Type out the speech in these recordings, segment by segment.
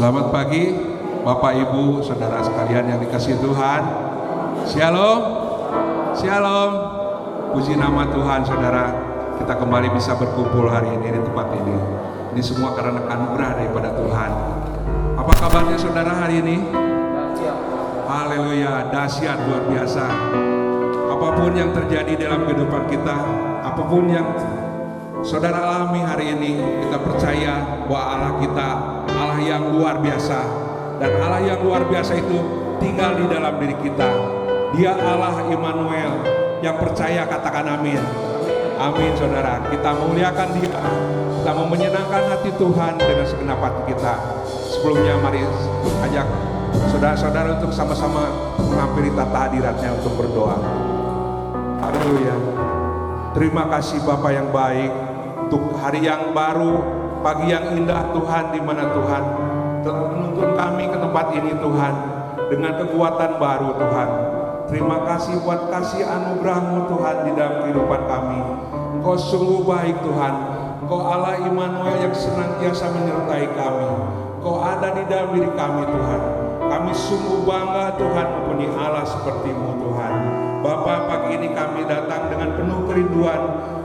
Selamat pagi Bapak Ibu Saudara sekalian yang dikasihi Tuhan. Shalom. Shalom. Puji nama Tuhan saudara. Kita kembali bisa berkumpul hari ini di tempat ini. Ini semua karena anugerah daripada Tuhan. Apa kabarnya saudara hari ini? Haleluya, dahsyat, luar biasa. Apapun yang terjadi dalam kehidupan kita, apapun yang saudara alami hari ini, kita percaya bahwa Allah kita Allah yang luar biasa. Dan Allah yang luar biasa itu tinggal di dalam diri kita. Dia Allah Immanuel. Yang percaya katakan amin. Amin saudara. Kita muliakan Dia. Kita mau menyenangkan hati Tuhan dengan segenap hati kita. Sebelumnya mari ajak saudara-saudara untuk sama-sama menghampiri tata hadiratnya untuk berdoa. Haleluya. Terima kasih Bapa yang baik untuk hari yang baru, pagi yang indah Tuhan, di mana Tuhan telah menuntun kami ke tempat ini Tuhan dengan kekuatan baru Tuhan. Terima kasih buat kasih anugerah-Mu Tuhan di dalam kehidupan kami. Engkau sungguh baik Tuhan. Engkau Allah Immanuel yang senantiasa menyertai kami. Engkau ada di dalam diri kami Tuhan. Kami sungguh bangga Tuhan mempunyai Allah seperti-Mu Tuhan. Bapa, pagi ini kami datang dengan penuh kerinduan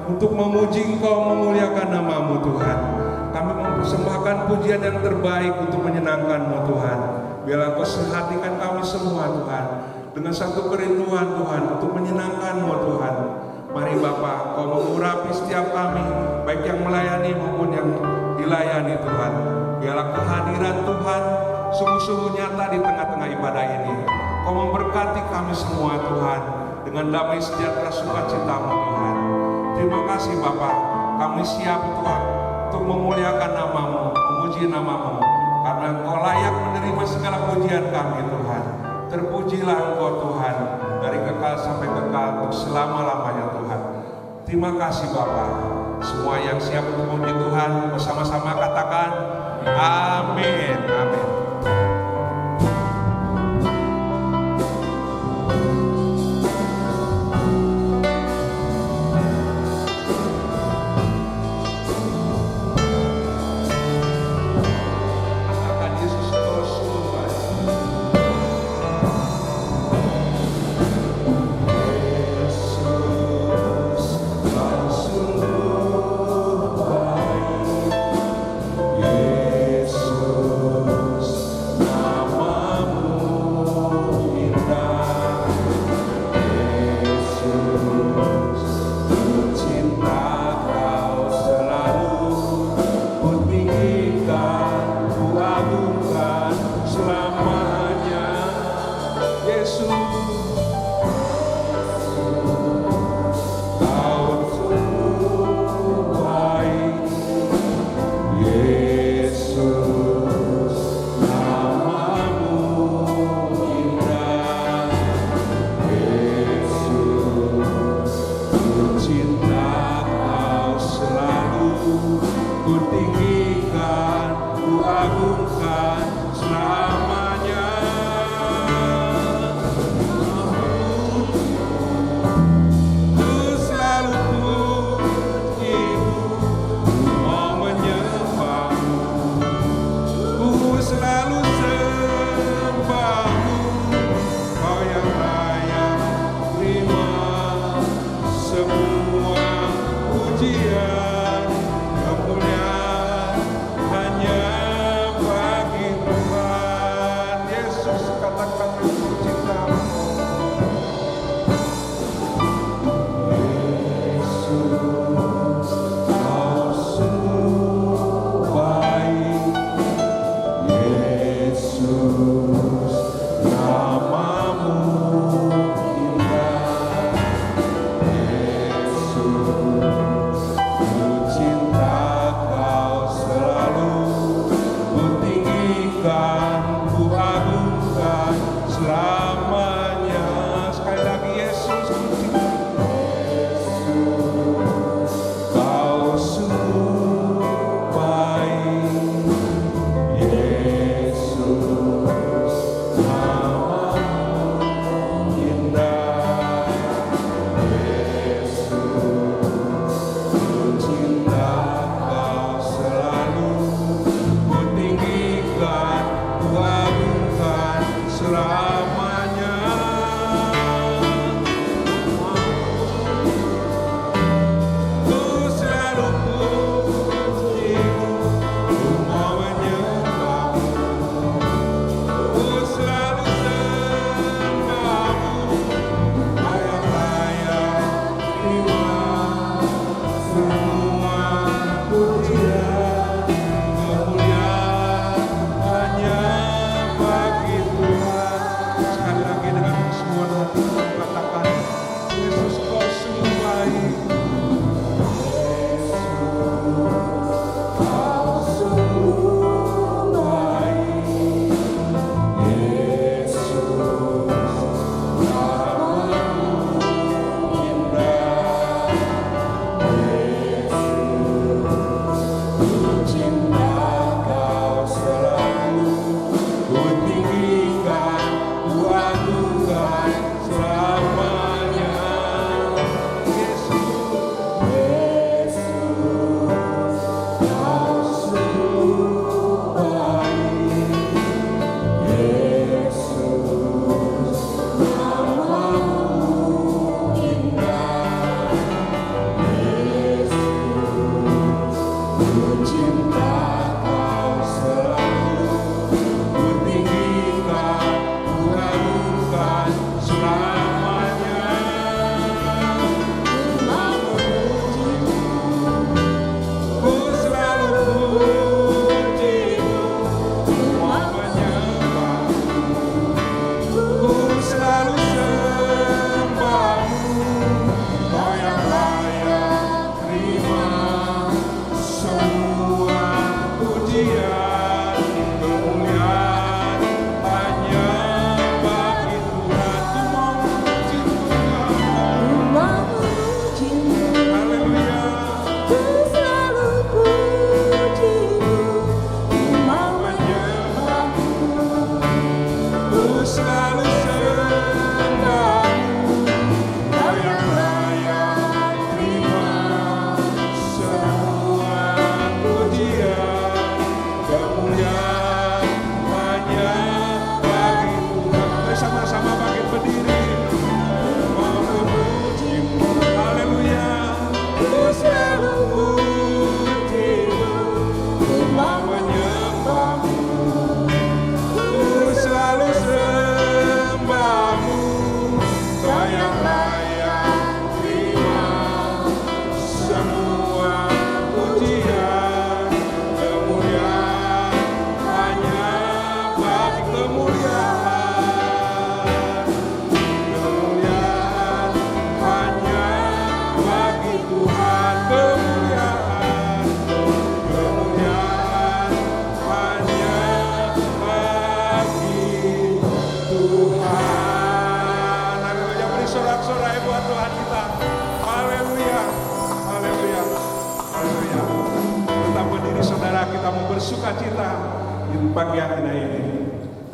untuk memuji Engkau, memuliakan nama-Mu Tuhan. Kami mempersembahkan pujian yang terbaik untuk menyenangkan-Mu Tuhan. Biarlah Engkau sehatikan kami semua Tuhan, dengan satu kerinduan Tuhan untuk menyenangkan-Mu Tuhan. Mari Bapa, Kau mengurapi setiap kami, baik yang melayani maupun yang dilayani Tuhan. Biarlah kehadiran Tuhan sungguh-sungguh nyata di tengah-tengah ibadah ini. Kau memberkati kami semua Tuhan, dengan damai sejahtera sukacita-Mu Tuhan. Terima kasih Bapa, kami siap Tuhan untuk memuliakan nama-Mu, memuji nama-Mu, karena Engkau layak menerima segala pujian kami Tuhan. Terpujilah Engkau Tuhan, dari kekal sampai kekal untuk selama-lamanya Tuhan. Terima kasih Bapa. Semua yang siap untuk memuji Tuhan bersama-sama katakan amin. Amin. Yesus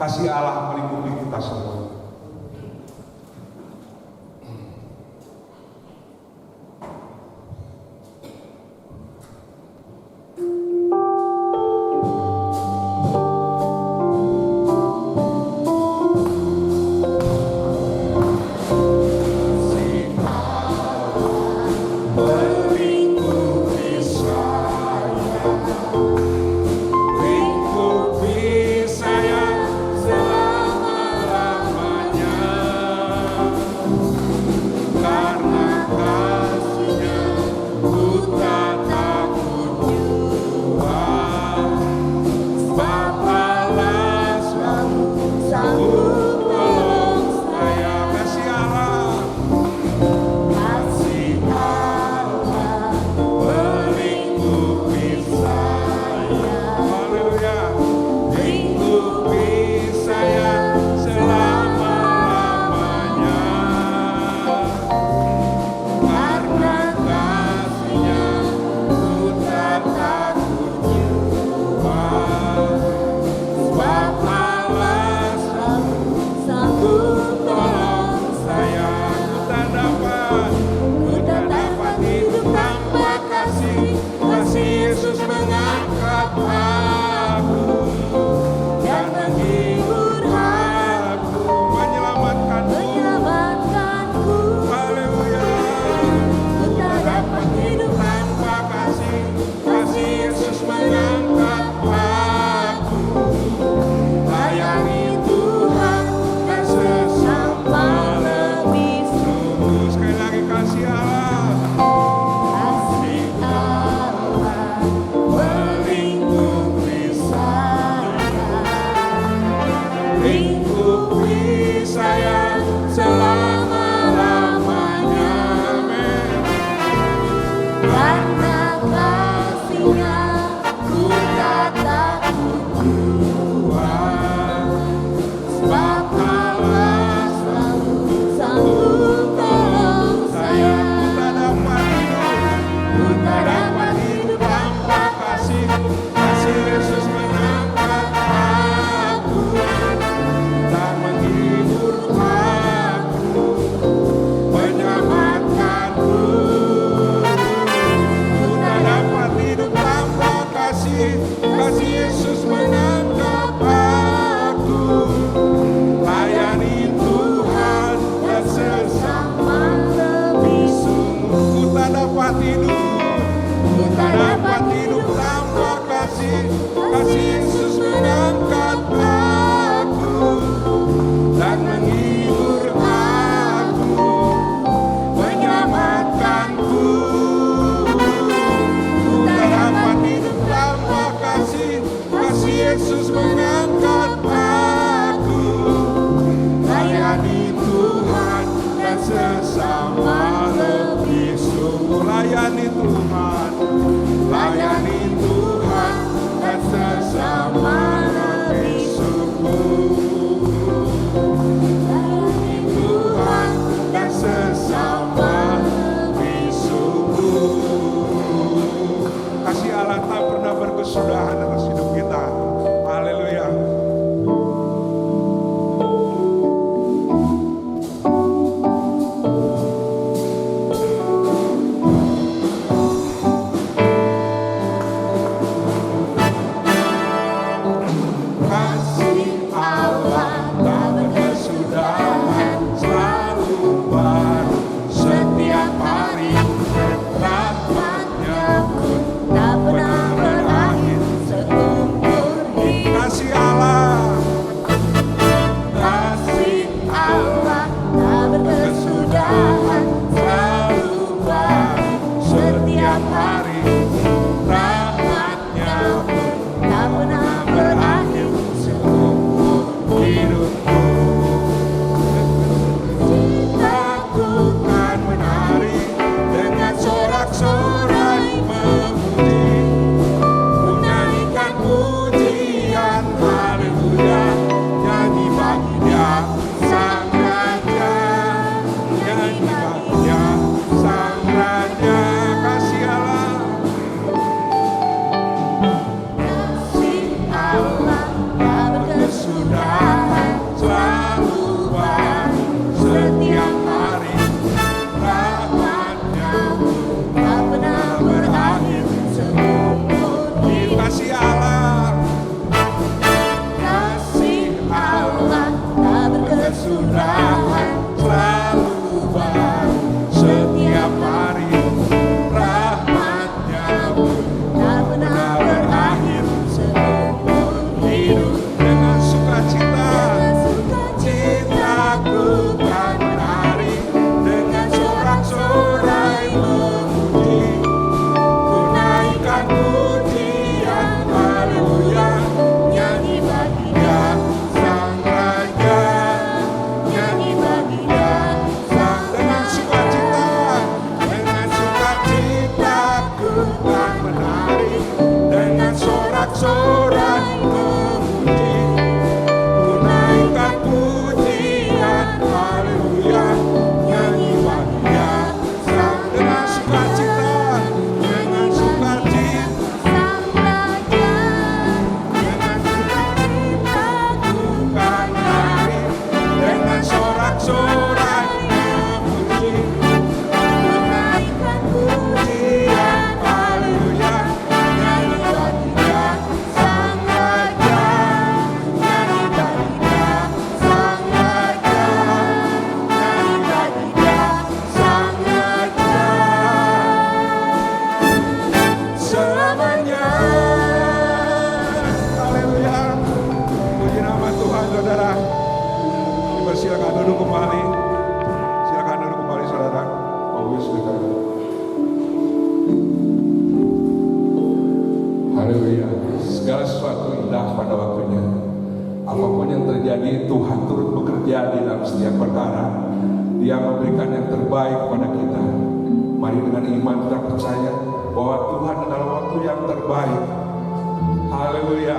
kasih Allah melingkupi kita semua. Jadi Tuhan turut bekerja di dalam setiap perkara. Dia memberikan yang terbaik kepada kita. Mari dengan iman kita percaya bahwa Tuhan adalah waktu yang terbaik. Haleluya.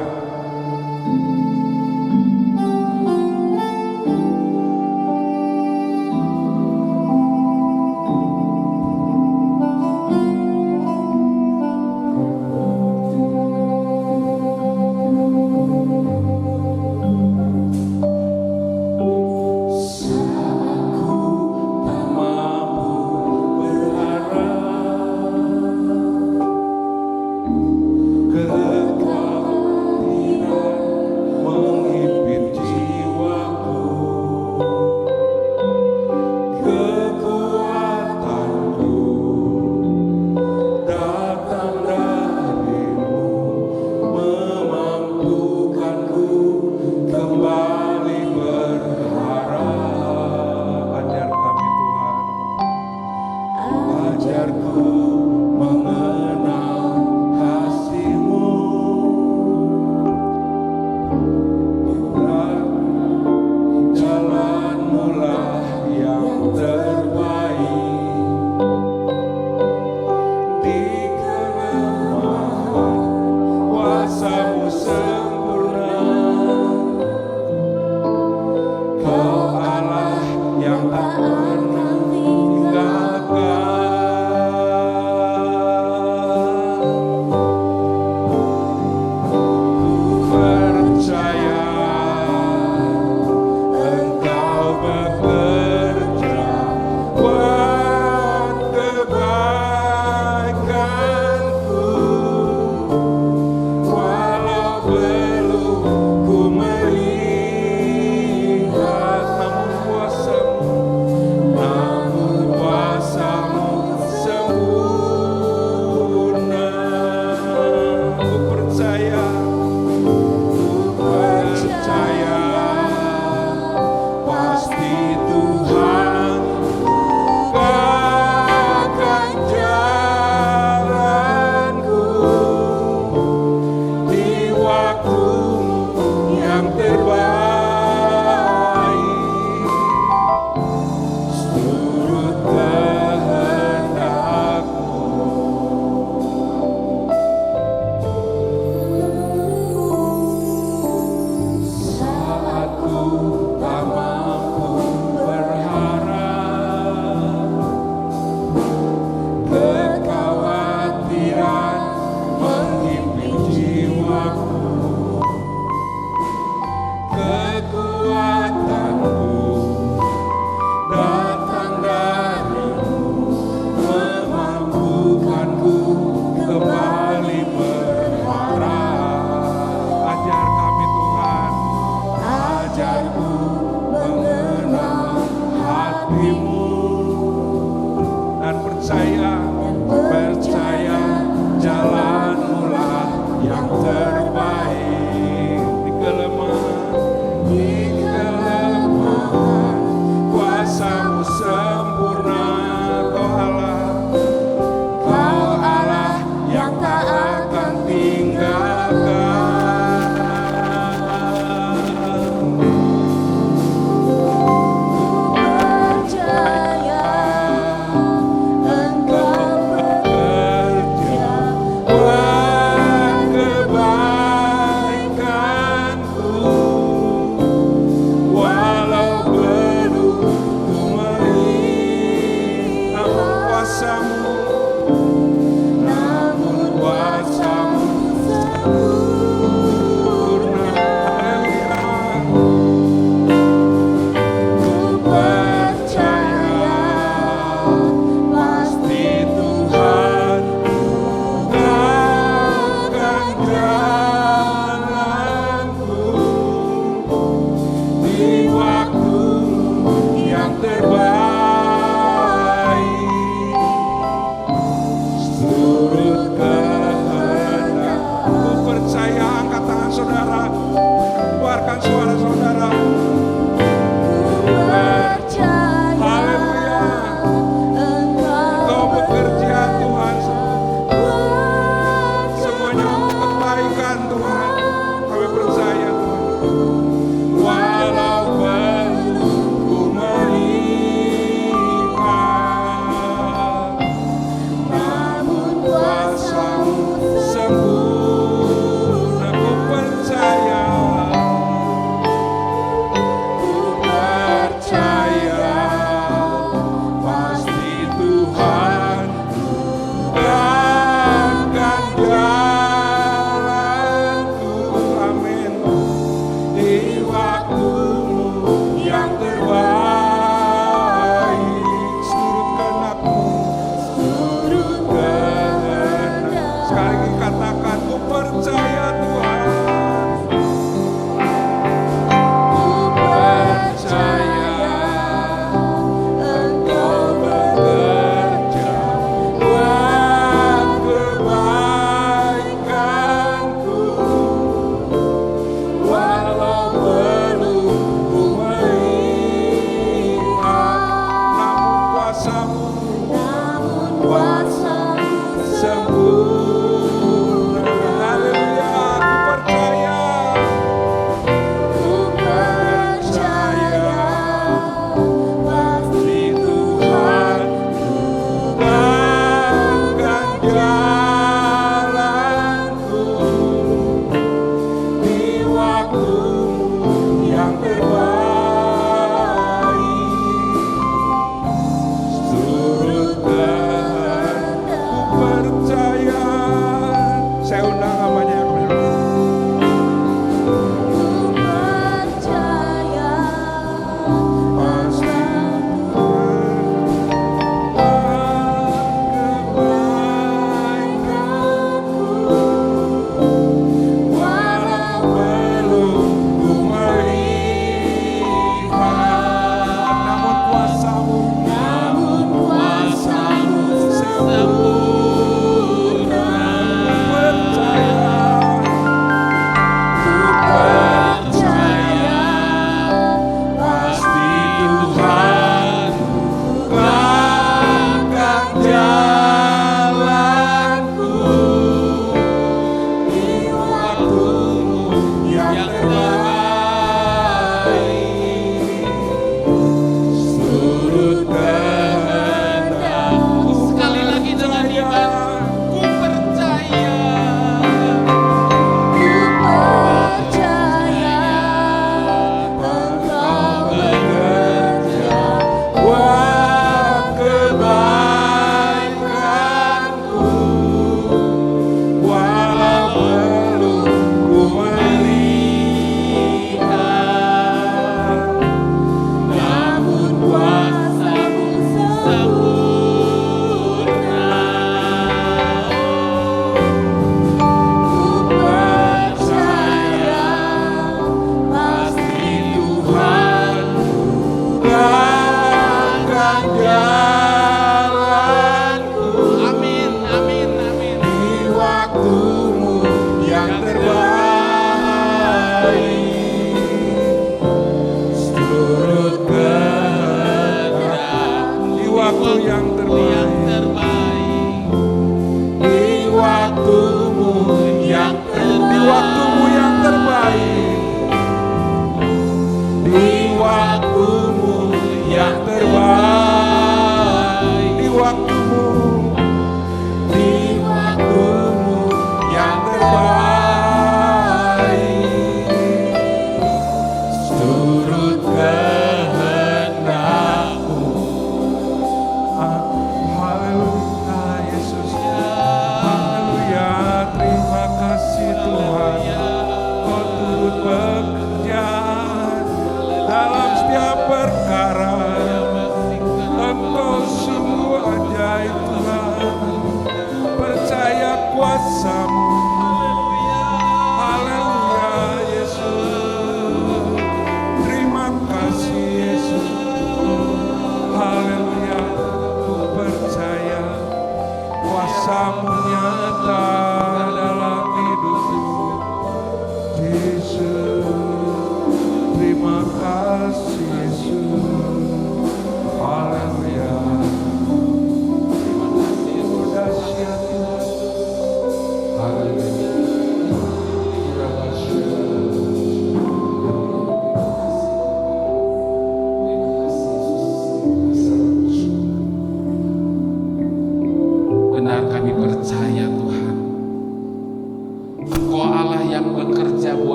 Engkau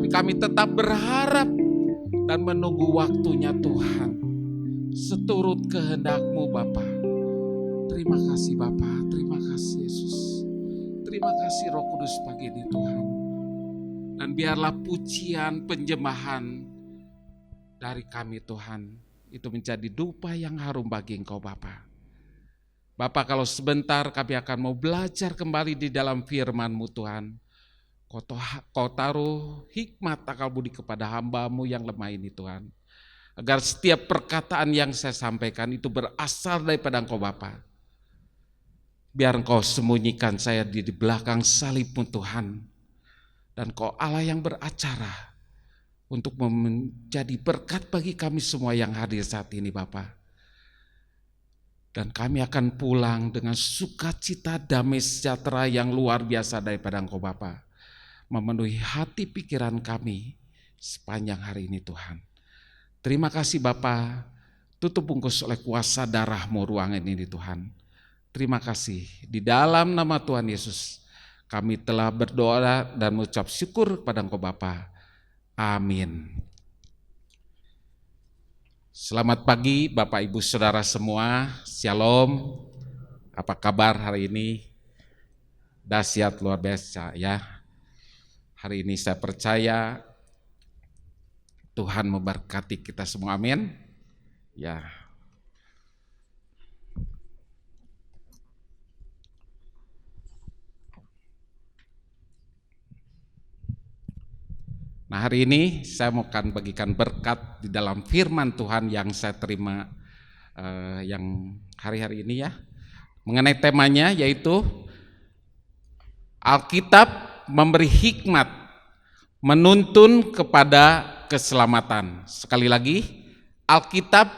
Kami tetap berharap dan menunggu waktunya Tuhan, seturut kehendak-Mu Bapa. Terima kasih Bapa, terima kasih Yesus. Terima kasih Roh Kudus pagi ini Tuhan. Dan biarlah pujian penjemahan dari kami Tuhan, itu menjadi dupa yang harum bagi Engkau Bapa. Bapa, kalau sebentar kami akan mau belajar kembali di dalam firman-Mu Tuhan. Kau taruh hikmat akal budi kepada hamba-Mu yang lemah ini Tuhan. Agar setiap perkataan yang saya sampaikan itu berasal daripada Engkau Bapa. Biar Engkau sembunyikan saya di belakang salib-Mu Tuhan. Dan Kau Allah yang beracara untuk menjadi berkat bagi kami semua yang hadir saat ini Bapa. Dan kami akan pulang dengan sukacita, damai sejahtera yang luar biasa daripada Engkau Bapa. Memenuhi hati pikiran kami sepanjang hari ini Tuhan. Terima kasih Bapa, tutup bungkus oleh kuasa darah-Mu ruangan ini Tuhan. Terima kasih, di dalam nama Tuhan Yesus kami telah berdoa dan mengucap syukur kepada Engkau Bapa. Amin. Selamat pagi Bapak Ibu Saudara semua, Shalom. Apa kabar hari ini? Dahsyat luar biasa ya. Hari ini saya percaya Tuhan memberkati kita semua, amin. Ya. Nah, hari ini saya mau akan bagikan berkat di dalam firman Tuhan yang saya terima yang hari-hari ini ya. Mengenai temanya yaitu Alkitab memberi hikmat menuntun kepada keselamatan. Sekali lagi, Alkitab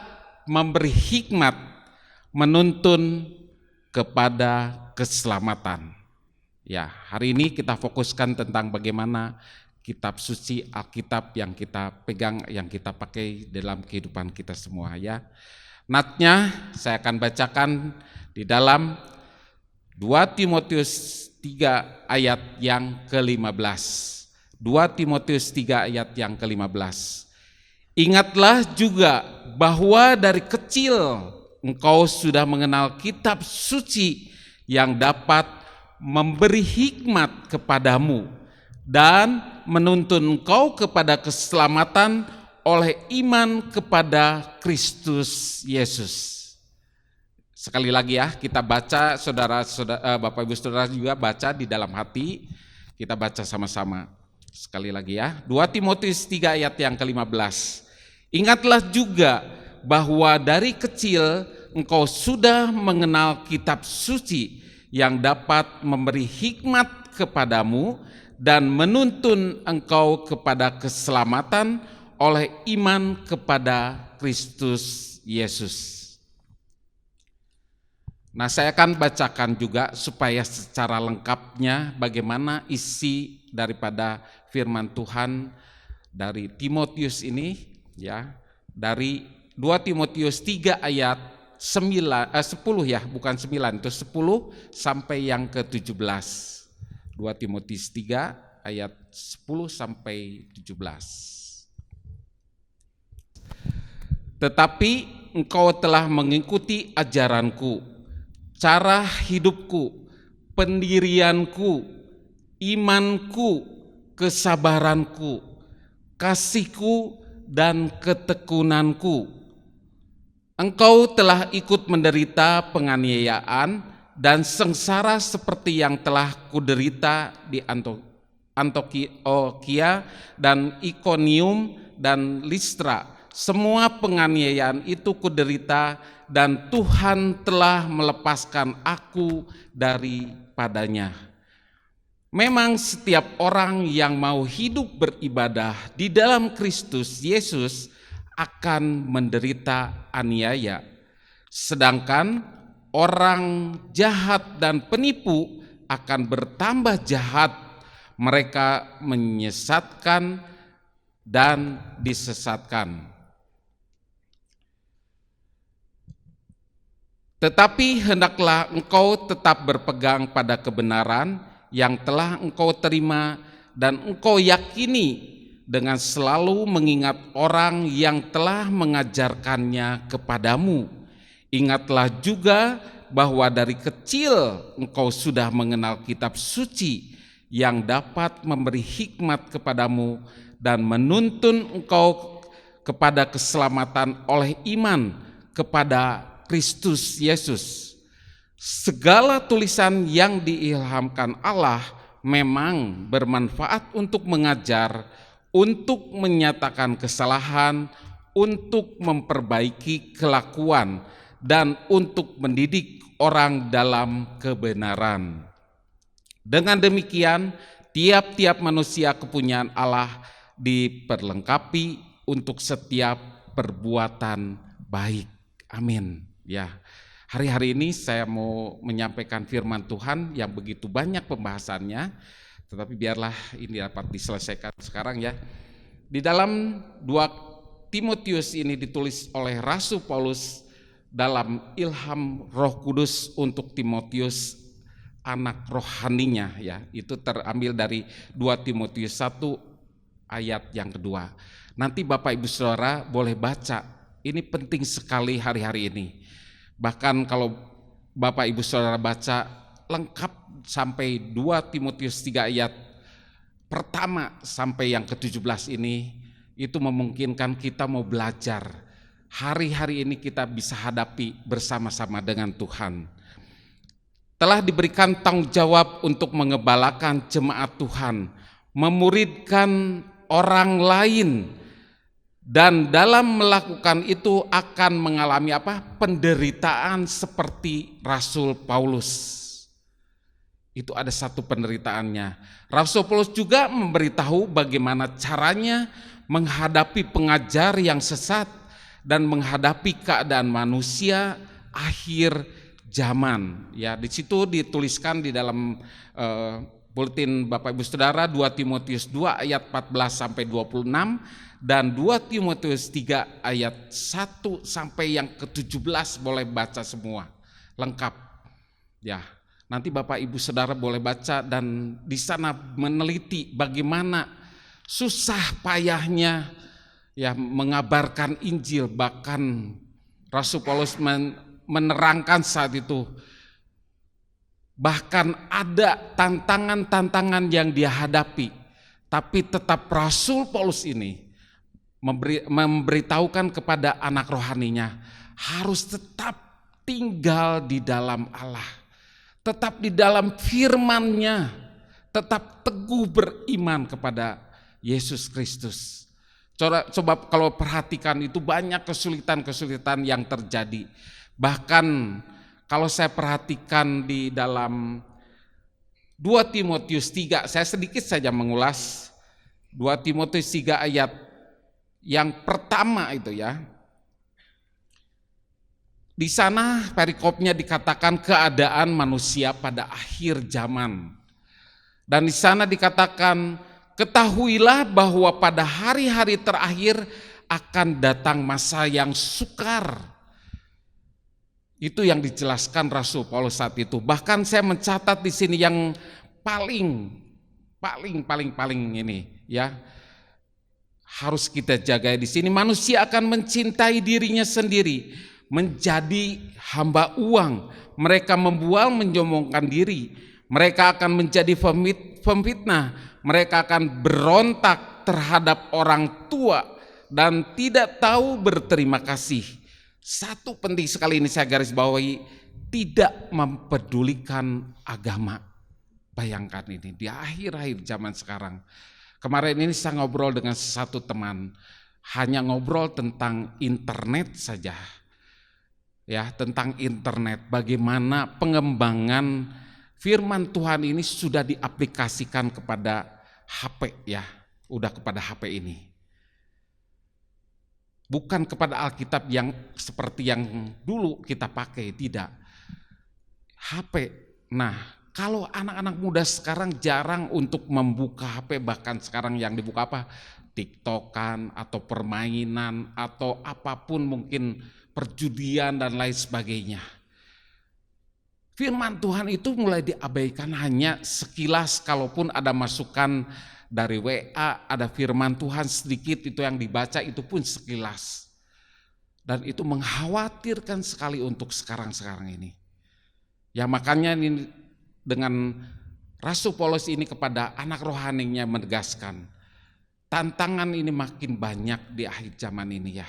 memberi hikmat menuntun kepada keselamatan. Ya, hari ini kita fokuskan tentang bagaimana kitab suci Alkitab yang kita pegang, yang kita pakai dalam kehidupan kita semua ya. Natnya saya akan bacakan di dalam 2 Timotius 3 ayat yang ke-15. 2 Timotius 3 ayat yang ke-15. Ingatlah juga bahwa dari kecil engkau sudah mengenal kitab suci yang dapat memberi hikmat kepadamu dan menuntun engkau kepada keselamatan oleh iman kepada Kristus Yesus. Sekali lagi ya, kita baca, saudara-saudara, Bapak Ibu Saudara juga baca di dalam hati, kita baca sama-sama. Sekali lagi ya, 2 Timotius 3 ayat yang ke-15. Ingatlah juga bahwa dari kecil engkau sudah mengenal kitab suci yang dapat memberi hikmat kepadamu dan menuntun engkau kepada keselamatan oleh iman kepada Kristus Yesus. Nah, saya akan bacakan juga supaya secara lengkapnya bagaimana isi daripada firman Tuhan dari Timotius ini ya. Dari 2 Timotius 3 ayat 10 ya, bukan 9, itu 10 sampai yang ke-17. 2 Timotius 3 ayat 10 sampai 17. Tetapi engkau telah mengikuti ajaranku, cara hidupku, pendirianku, imanku, kesabaranku, kasihku, dan ketekunanku. Engkau telah ikut menderita penganiayaan dan sengsara seperti yang telah kuderita di Antiokhia dan Ikonium dan Listra. Semua penganiayaan itu kuderita dan Tuhan telah melepaskan aku daripadanya. Memang setiap orang yang mau hidup beribadah di dalam Kristus Yesus akan menderita aniaya. Sedangkan orang jahat dan penipu akan bertambah jahat. Mereka menyesatkan dan disesatkan. Tetapi hendaklah engkau tetap berpegang pada kebenaran yang telah engkau terima dan engkau yakini, dengan selalu mengingat orang yang telah mengajarkannya kepadamu. Ingatlah juga bahwa dari kecil engkau sudah mengenal kitab suci yang dapat memberi hikmat kepadamu dan menuntun engkau kepada keselamatan oleh iman kepada Kristus Yesus. Segala tulisan yang diilhamkan Allah memang bermanfaat untuk mengajar, untuk menyatakan kesalahan, untuk memperbaiki kelakuan, dan untuk mendidik orang dalam kebenaran. Dengan demikian, tiap-tiap manusia kepunyaan Allah diperlengkapi untuk setiap perbuatan baik. Amin. Ya, hari-hari ini saya mau menyampaikan firman Tuhan yang begitu banyak pembahasannya, tetapi biarlah ini dapat diselesaikan sekarang ya. Di dalam 2 Timotius ini ditulis oleh Rasul Paulus dalam ilham Roh Kudus untuk Timotius, anak rohaninya ya. Itu terambil dari 2 Timotius 1 ayat yang kedua. Nanti Bapak Ibu Saudara boleh baca, ini penting sekali hari-hari ini. Bahkan kalau Bapak Ibu Saudara baca lengkap sampai 2 Timotius 3 ayat pertama sampai yang ke-17 ini, itu memungkinkan kita mau belajar. Hari-hari ini kita bisa hadapi bersama-sama dengan Tuhan. Telah diberikan tanggung jawab untuk mengembalakan jemaat Tuhan, memuridkan orang lain, dan dalam melakukan itu akan mengalami penderitaan seperti Rasul Paulus. Itu ada satu penderitaannya. Rasul Paulus juga memberitahu bagaimana caranya menghadapi pengajar yang sesat dan menghadapi keadaan manusia akhir zaman. Ya, di situ dituliskan di dalam bulletin Bapak Ibu Saudara 2 Timotius 2 ayat 14 sampai 26 dan 2 Timotius 3 ayat 1 sampai yang ke-17, boleh baca semua lengkap. Ya, nanti Bapak Ibu Saudara boleh baca dan di sana meneliti bagaimana susah payahnya ya mengabarkan Injil. Bahkan Rasul Paulus menerangkan saat itu bahkan ada tantangan-tantangan yang dia hadapi, tapi tetap Rasul Paulus ini memberitahukan kepada anak rohaninya harus tetap tinggal di dalam Allah, tetap di dalam firman-Nya, tetap teguh beriman kepada Yesus Kristus. Coba kalau perhatikan, itu banyak kesulitan-kesulitan yang terjadi. Bahkan kalau saya perhatikan di dalam 2 Timotius 3, saya sedikit saja mengulas 2 Timotius 3 ayat yang pertama itu ya. Di sana perikopnya dikatakan keadaan manusia pada akhir zaman. Dan di sana dikatakan, ketahuilah bahwa pada hari-hari terakhir akan datang masa yang sukar. Itu yang dijelaskan Rasul Paulus saat itu. Bahkan saya mencatat di sini yang paling ini ya, harus kita jaga di sini. Manusia akan mencintai dirinya sendiri, menjadi hamba uang. Mereka membual menyombongkan diri. Mereka akan menjadi pemfitnah. Mereka akan berontak terhadap orang tua dan tidak tahu berterima kasih. Satu penting sekali ini saya garis bawahi, tidak mempedulikan agama. Bayangkan ini di akhir-akhir zaman sekarang. Kemarin ini saya ngobrol dengan satu teman, hanya ngobrol tentang internet saja. Ya, tentang internet, bagaimana pengembangan firman Tuhan ini sudah diaplikasikan kepada HP ya, udah kepada HP ini. Bukan kepada Alkitab yang seperti yang dulu kita pakai, tidak. HP. Nah, kalau anak-anak muda sekarang jarang untuk membuka HP, bahkan sekarang yang dibuka apa? TikTokan atau permainan atau apapun, mungkin perjudian dan lain sebagainya. Firman Tuhan itu mulai diabaikan, hanya sekilas, kalaupun ada masukan dari WA, ada firman Tuhan sedikit itu yang dibaca, itu pun sekilas. Dan itu mengkhawatirkan sekali untuk sekarang-sekarang ini. Ya makanya ini dengan Rasul Paulus ini kepada anak rohaninya menegaskan, tantangan ini makin banyak di akhir zaman ini ya.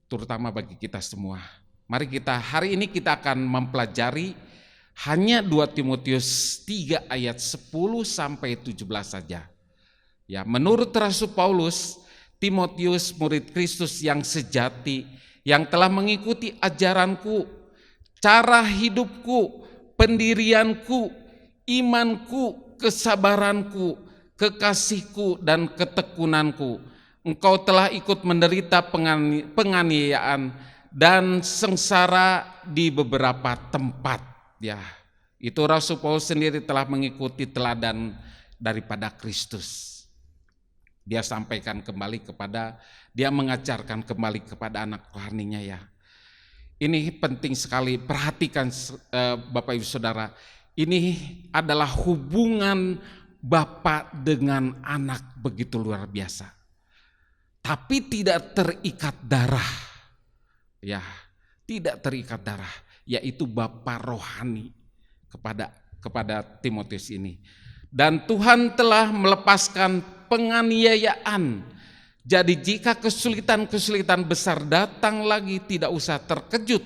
Terutama bagi kita semua. Mari hari ini kita akan mempelajari hanya 2 Timotius 3 ayat 10 sampai 17 saja. Ya, menurut Rasul Paulus, Timotius murid Kristus yang sejati, yang telah mengikuti ajaranku, cara hidupku, pendirianku, imanku, kesabaranku, kekasihku dan ketekunanku. Engkau telah ikut menderita penganiayaan dan sengsara di beberapa tempat. Ya, itu Rasul Paulus sendiri telah mengikuti teladan daripada Kristus. Dia sampaikan kembali dia mengajarkan kembali kepada anak rohaninya ya. Ini penting sekali, perhatikan Bapak Ibu Saudara. Ini adalah hubungan Bapak dengan anak begitu luar biasa. Tapi tidak terikat darah. Ya, tidak terikat darah, yaitu Bapa rohani kepada Timotius ini. Dan Tuhan telah melepaskan penganiayaan. Jadi jika kesulitan-kesulitan besar datang lagi, tidak usah terkejut,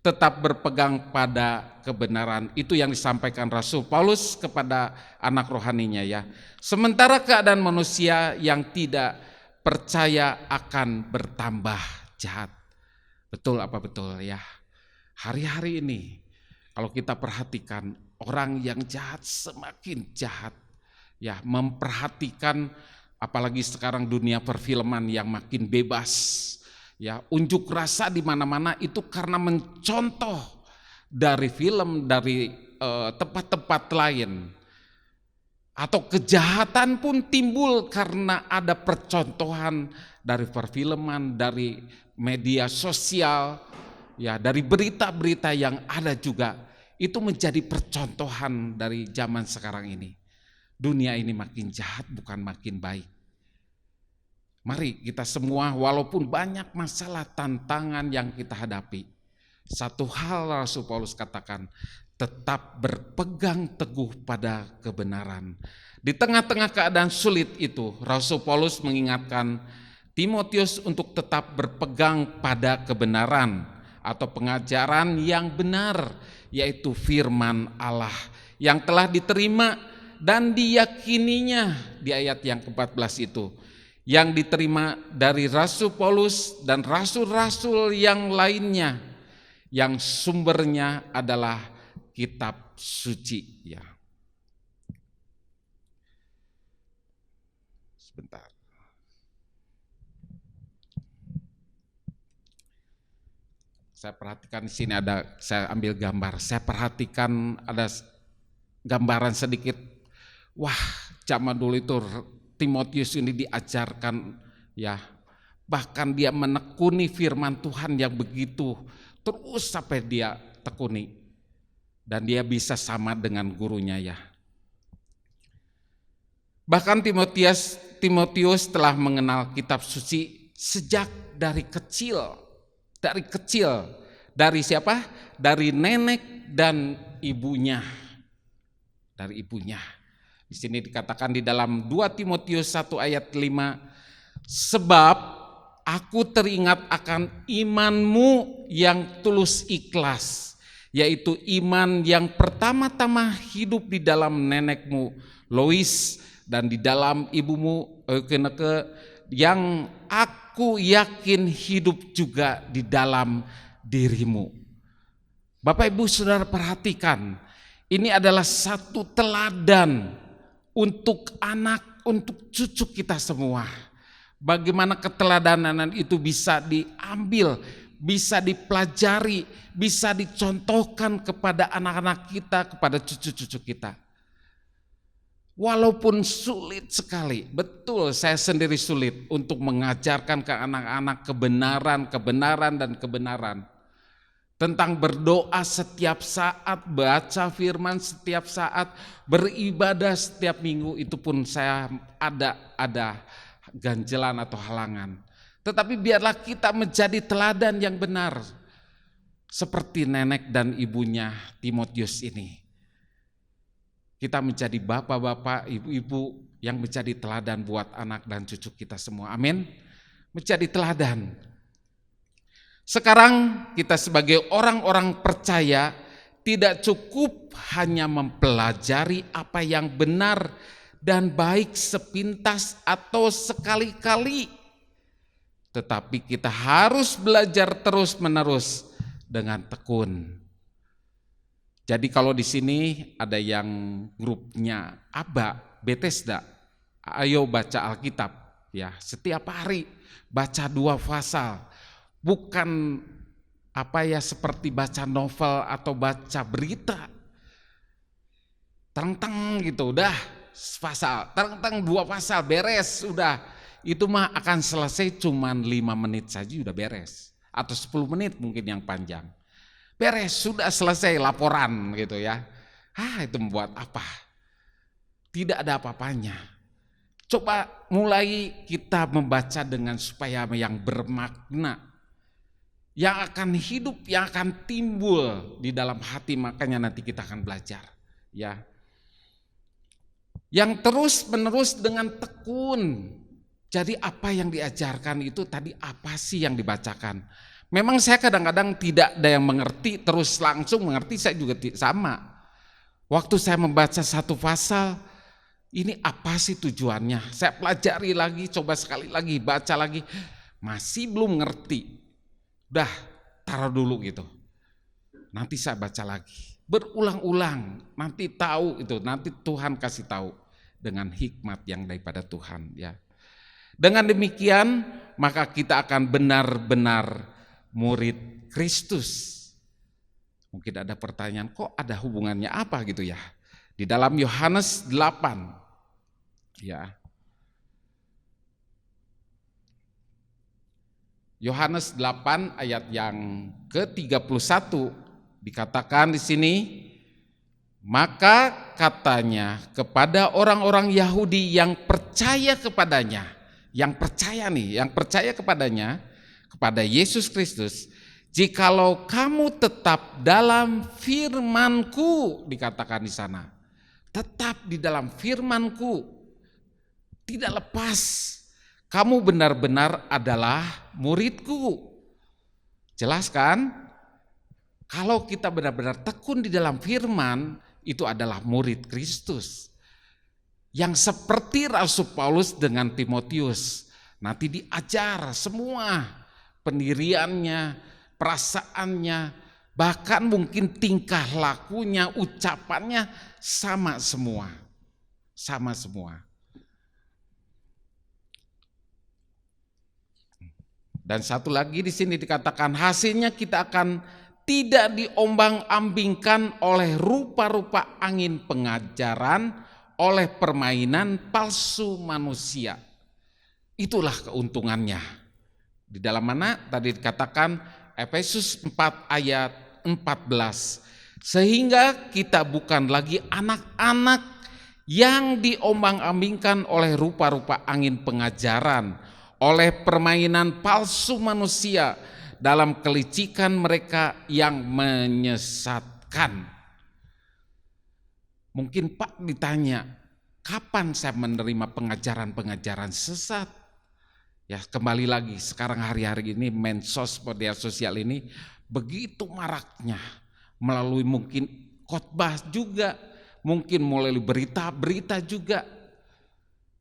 tetap berpegang pada kebenaran. Itu yang disampaikan Rasul Paulus kepada anak rohaninya ya. Sementara keadaan manusia yang tidak percaya akan bertambah jahat. Betul apa betul ya? Hari-hari ini kalau kita perhatikan, orang yang jahat semakin jahat. Ya, memperhatikan apalagi sekarang dunia perfilman yang makin bebas. Ya, unjuk rasa di mana-mana itu karena mencontoh dari film, dari tempat-tempat lain. Atau kejahatan pun timbul karena ada percontohan dari perfilman, dari media sosial, ya, dari berita-berita yang ada juga. Itu menjadi percontohan dari zaman sekarang ini. Dunia ini makin jahat, bukan makin baik. Mari kita semua, walaupun banyak masalah tantangan yang kita hadapi, satu hal Rasul Paulus katakan, tetap berpegang teguh pada kebenaran. Di tengah-tengah keadaan sulit itu, Rasul Paulus mengingatkan Timotius untuk tetap berpegang pada kebenaran atau pengajaran yang benar, yaitu firman Allah yang telah diterima dan diyakininya di ayat yang ke-14 itu, yang diterima dari Rasul Paulus dan rasul-rasul yang lainnya, yang sumbernya adalah kitab suci. Ya. Sebentar. Saya perhatikan di sini saya ambil gambar. Saya perhatikan ada gambaran sedikit. Wah, zaman dulu itu Timotius ini diajarkan ya. Bahkan dia menekuni firman Tuhan yang begitu terus sampai dia tekuni. Dan dia bisa sama dengan gurunya ya. Bahkan Timotius telah mengenal kitab suci sejak dari kecil. Dari siapa? Dari nenek dan ibunya. Dari ibunya. Di sini dikatakan di dalam 2 Timotius 1 ayat 5, sebab aku teringat akan imanmu yang tulus ikhlas, yaitu iman yang pertama-tama hidup di dalam nenekmu Lois dan di dalam ibumu Eukeneke, yang aku yakin hidup juga di dalam dirimu. Bapak Ibu Saudara perhatikan, ini adalah satu teladan untuk anak, untuk cucu kita semua. Bagaimana keteladanan itu bisa diambil, bisa dipelajari, bisa dicontohkan kepada anak-anak kita, kepada cucu-cucu kita. Walaupun sulit sekali, betul saya sendiri sulit untuk mengajarkan ke anak-anak kebenaran dan kebenaran. Tentang berdoa setiap saat, baca firman setiap saat, beribadah setiap minggu, itu pun saya ada ganjelan atau halangan. Tetapi biarlah kita menjadi teladan yang benar seperti nenek dan ibunya Timotius ini. Kita menjadi bapak-bapak, ibu-ibu yang menjadi teladan buat anak dan cucu kita semua. Amin. Menjadi teladan. Sekarang kita sebagai orang-orang percaya tidak cukup hanya mempelajari apa yang benar dan baik sepintas atau sekali-kali, tetapi kita harus belajar terus-menerus dengan tekun. Jadi kalau di sini ada yang grupnya Aba, Bethesda, ayo baca Alkitab ya, setiap hari baca 2 pasal. Bukan seperti baca novel atau baca berita. Teng-teng gitu, udah pasal, teng-teng 2 pasal beres, udah. Itu mah akan selesai cuman 5 menit saja udah beres. Atau 10 menit mungkin yang panjang. Beres, sudah selesai laporan gitu ya. Itu membuat apa? Tidak ada apa-apanya. Coba mulai kita membaca dengan supaya yang bermakna, yang akan hidup, yang akan timbul di dalam hati, makanya nanti kita akan belajar ya. Yang terus-menerus dengan tekun. Jadi apa yang diajarkan itu tadi apa sih yang dibacakan? Memang saya kadang-kadang tidak ada yang mengerti, terus langsung mengerti, saya juga sama. Waktu saya membaca 1 pasal, ini apa sih tujuannya? Saya pelajari lagi, coba sekali lagi, baca lagi, masih belum ngerti. Udah, taruh dulu gitu. Nanti saya baca lagi, berulang-ulang, nanti tahu itu, nanti Tuhan kasih tahu dengan hikmat yang daripada Tuhan ya. Dengan demikian, maka kita akan benar-benar murid Kristus. Mungkin ada pertanyaan, kok ada hubungannya apa gitu ya? Di dalam Yohanes 8 ya. Yohanes 8 ayat yang ke-31 dikatakan di sini, maka katanya kepada orang-orang Yahudi yang percaya kepadanya, yang percaya kepadanya, kepada Yesus Kristus, Jikalau kamu tetap dalam firman-Ku, dikatakan di sana. Tetap di dalam firman-Ku, tidak lepas. Kamu benar-benar adalah murid-Ku. Jelas kan? Kalau kita benar-benar tekun di dalam firman, itu adalah murid Kristus. Yang seperti Rasul Paulus dengan Timotius, nanti diajar semua pendiriannya, perasaannya, bahkan mungkin tingkah lakunya, ucapannya sama semua. Sama semua. Dan satu lagi di sini dikatakan hasilnya kita akan tidak diombang-ambingkan oleh rupa-rupa angin pengajaran, oleh permainan palsu manusia. Itulah keuntungannya. Di dalam mana tadi dikatakan Efesus 4 ayat 14. Sehingga kita bukan lagi anak-anak yang diombang-ambingkan oleh rupa-rupa angin pengajaran, oleh permainan palsu manusia dalam kelicikan mereka yang menyesatkan. Mungkin Pak ditanya, kapan saya menerima pengajaran-pengajaran sesat? Ya kembali lagi, sekarang hari-hari ini medsos, media sosial ini begitu maraknya. Melalui mungkin khotbah juga, mungkin melalui berita-berita juga.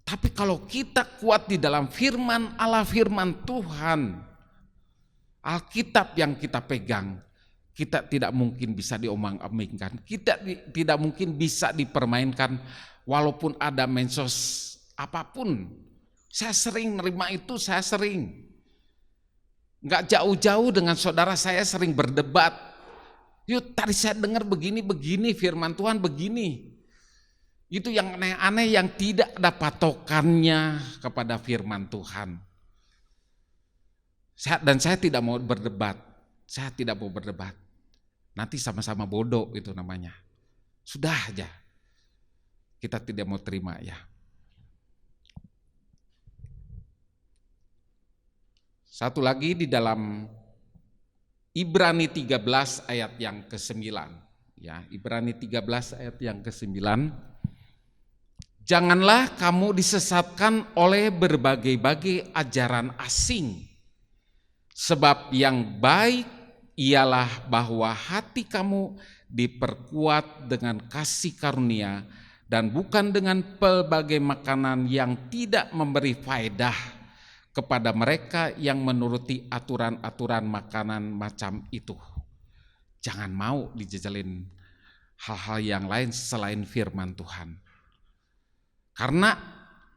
Tapi kalau kita kuat di dalam firman Allah, firman Tuhan, Alkitab yang kita pegang, kita tidak mungkin bisa diombang-ambingkan, kita tidak mungkin bisa dipermainkan walaupun ada medsos apapun. Saya sering nerima itu, saya sering. Enggak jauh-jauh dengan saudara saya sering berdebat. Yuk tadi saya dengar begini firman Tuhan begini. Itu yang aneh-aneh yang tidak ada patokannya kepada firman Tuhan. Dan saya tidak mau berdebat. Saya tidak mau berdebat. Nanti sama-sama bodoh itu namanya. Sudah aja. Kita tidak mau terima ya. Satu lagi di dalam Ibrani 13 ayat yang ke-9. Ya, Ibrani 13 ayat yang ke-9. Janganlah kamu disesatkan oleh berbagai-bagai ajaran asing. Sebab yang baik ialah bahwa hati kamu diperkuat dengan kasih karunia dan bukan dengan pelbagai makanan yang tidak memberi faedah kepada mereka yang menuruti aturan-aturan makanan macam itu. Jangan mau dijejalin hal-hal yang lain selain firman Tuhan. Karena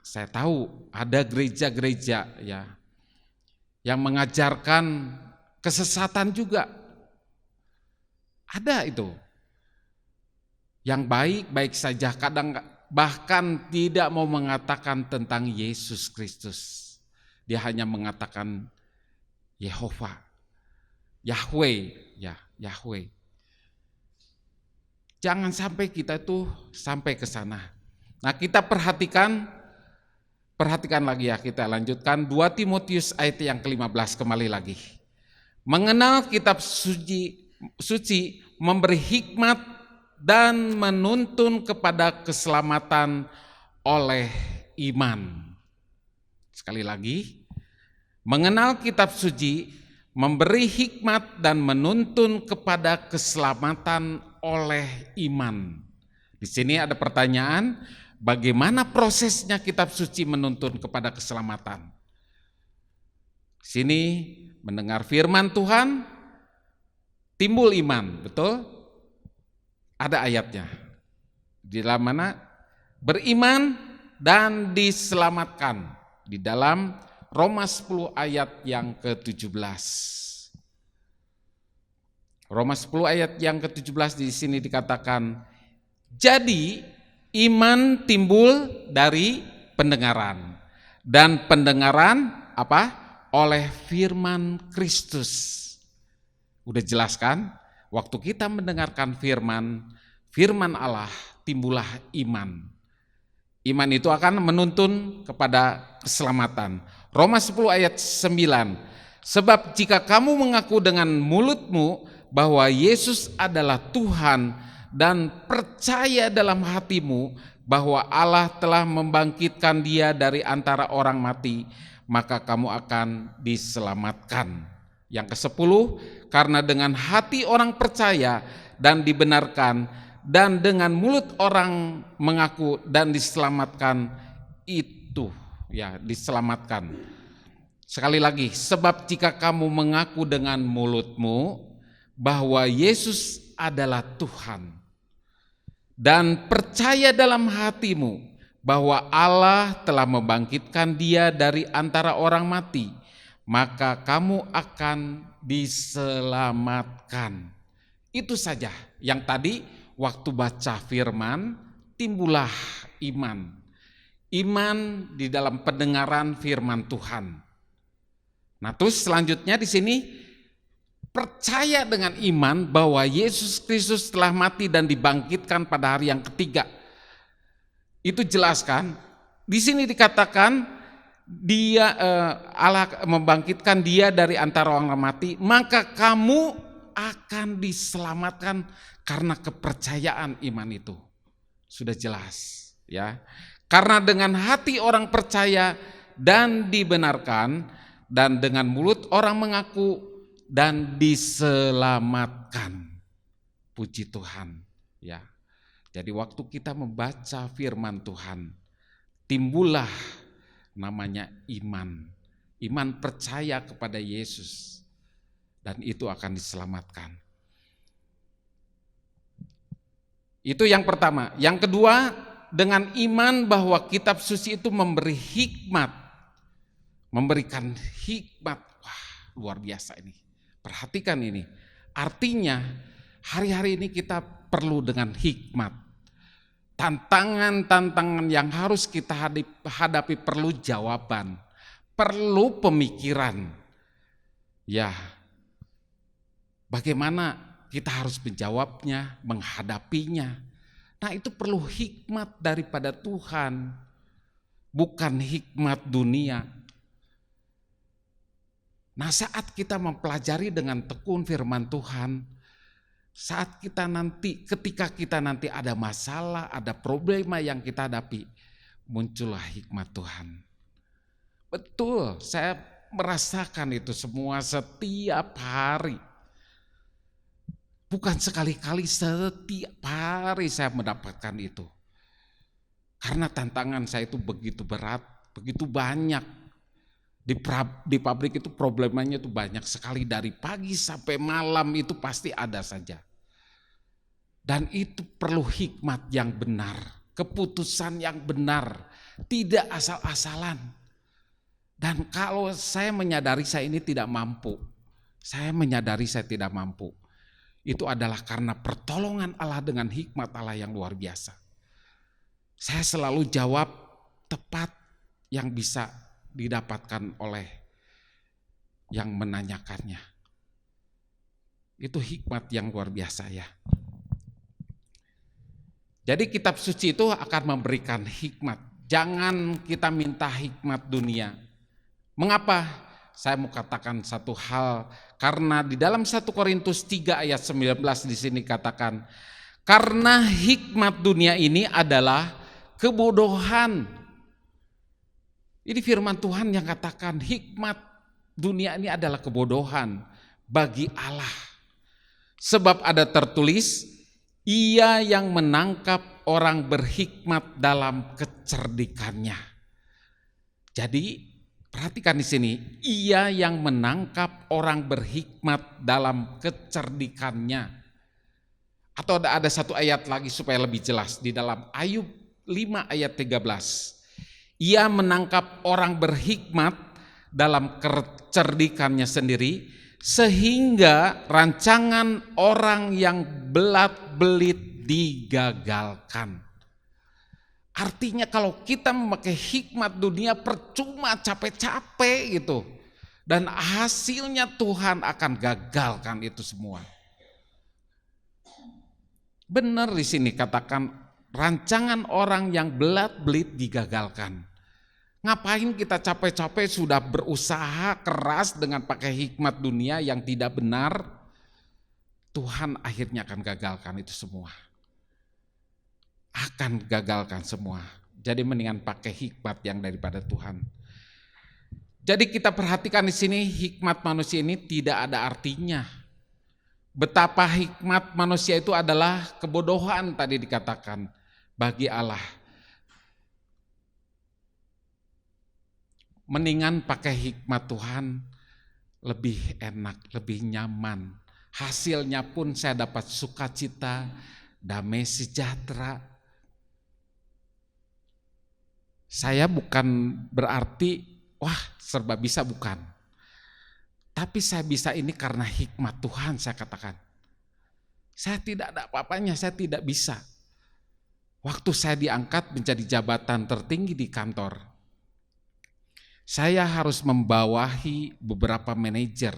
saya tahu ada gereja-gereja ya yang mengajarkan kesesatan juga. Ada itu. Yang baik-baik saja, kadang bahkan tidak mau mengatakan tentang Yesus Kristus. Dia hanya mengatakan Yehova, Yahweh, ya Yahweh. Jangan sampai kita tuh sampai ke sana. Nah, kita perhatikan lagi ya, kita lanjutkan 2 Timotius ayat yang ke-15 kembali lagi. Mengenal kitab suci memberi hikmat dan menuntun kepada keselamatan oleh iman. Sekali lagi, mengenal kitab suci memberi hikmat dan menuntun kepada keselamatan oleh iman. Di sini ada pertanyaan, bagaimana prosesnya kitab suci menuntun kepada keselamatan? Di sini mendengar firman Tuhan, timbul iman, betul? Ada ayatnya. Di dalam mana? Beriman dan diselamatkan. Di dalam Roma 10 ayat yang ke-17. Roma 10 ayat yang ke-17 di sini dikatakan, jadi iman timbul dari pendengaran, dan pendengaran apa? Oleh firman Kristus. Udah jelaskan? Waktu kita mendengarkan firman Allah, timbullah iman. Iman itu akan menuntun kepada keselamatan. Roma 10 ayat 9. Sebab jika kamu mengaku dengan mulutmu bahwa Yesus adalah Tuhan dan percaya dalam hatimu bahwa Allah telah membangkitkan Dia dari antara orang mati, maka kamu akan diselamatkan. Yang ke-10, karena dengan hati orang percaya dan dibenarkan, dan dengan mulut orang mengaku dan diselamatkan, itu ya diselamatkan. Sekali lagi, sebab jika kamu mengaku dengan mulutmu bahwa Yesus adalah Tuhan dan percaya dalam hatimu bahwa Allah telah membangkitkan Dia dari antara orang mati, maka kamu akan diselamatkan. Itu saja yang tadi waktu baca firman timbullah iman. Iman di dalam pendengaran firman Tuhan. Nah, terus selanjutnya di sini percaya dengan iman bahwa Yesus Kristus telah mati dan dibangkitkan pada hari yang ketiga. Itu jelas kan? Di sini dikatakan Allah membangkitkan Dia dari antara orang mati, maka kamu akan diselamatkan karena kepercayaan iman itu. Sudah jelas, ya. Karena dengan hati orang percaya dan dibenarkan, dan dengan mulut orang mengaku dan diselamatkan. Puji Tuhan, ya. Jadi waktu kita membaca firman Tuhan, timbullah namanya iman. Iman percaya kepada Yesus, dan itu akan diselamatkan. Itu yang pertama. Yang kedua, dengan iman bahwa kitab suci itu memberi hikmat, memberikan hikmat. Wah, luar biasa ini. Perhatikan ini. Artinya hari-hari ini kita perlu dengan hikmat. Tantangan-tantangan yang harus kita hadapi perlu jawaban, perlu pemikiran. Ya, bagaimana kita harus menjawabnya, menghadapinya. Nah, itu perlu hikmat daripada Tuhan, bukan hikmat dunia. Nah, saat kita mempelajari dengan tekun firman Tuhan, saat ketika kita nanti ada masalah, ada problema yang kita hadapi, muncullah hikmat Tuhan. Betul, saya merasakan itu semua setiap hari. Bukan sekali-kali, setiap hari saya mendapatkan itu. Karena tantangan saya itu begitu berat, begitu banyak. Di pabrik itu problemanya itu banyak sekali, dari pagi sampai malam itu pasti ada saja. Dan itu perlu hikmat yang benar, keputusan yang benar, tidak asal-asalan. Dan kalau saya menyadari saya ini tidak mampu, itu adalah karena pertolongan Allah dengan hikmat Allah yang luar biasa. Saya selalu jawab tepat yang bisa didapatkan oleh yang menanyakannya. Itu hikmat yang luar biasa, ya. Jadi kitab suci itu akan memberikan hikmat. Jangan kita minta hikmat dunia. Mengapa? Saya mau katakan satu hal, karena di dalam 1 Korintus 3 ayat 19 di sini katakan, karena hikmat dunia ini adalah kebodohan. Ini firman Tuhan yang katakan hikmat dunia ini adalah kebodohan bagi Allah. Sebab ada tertulis, Ia yang menangkap orang berhikmat dalam kecerdikannya. Jadi perhatikan di sini, Ia yang menangkap orang berhikmat dalam kecerdikannya. Atau ada satu ayat lagi supaya lebih jelas, di dalam Ayub 5 ayat 13. Ia menangkap orang berhikmat dalam kecerdikannya sendiri, sehingga rancangan orang yang belat-belit digagalkan. Artinya kalau kita memakai hikmat dunia percuma, capek-capek gitu. Dan hasilnya Tuhan akan gagalkan itu semua. Benar di sini katakan rancangan orang yang belat-belit digagalkan. Ngapain kita capek-capek sudah berusaha keras dengan pakai hikmat dunia yang tidak benar? Tuhan akhirnya akan gagalkan itu semua. Akan gagalkan semua. Jadi mendingan pakai hikmat yang daripada Tuhan. Jadi kita perhatikan di sini hikmat manusia ini tidak ada artinya. Betapa hikmat manusia itu adalah kebodohan tadi dikatakan bagi Allah. Mendingan pakai hikmat Tuhan lebih enak, lebih nyaman. Hasilnya pun saya dapat sukacita, damai sejahtera. Saya bukan berarti, wah serba bisa, bukan. Tapi saya bisa ini karena hikmat Tuhan, saya katakan. Saya tidak ada apa-apanya, saya tidak bisa. Waktu saya diangkat menjadi jabatan tertinggi di kantor, saya harus membawahi beberapa manajer.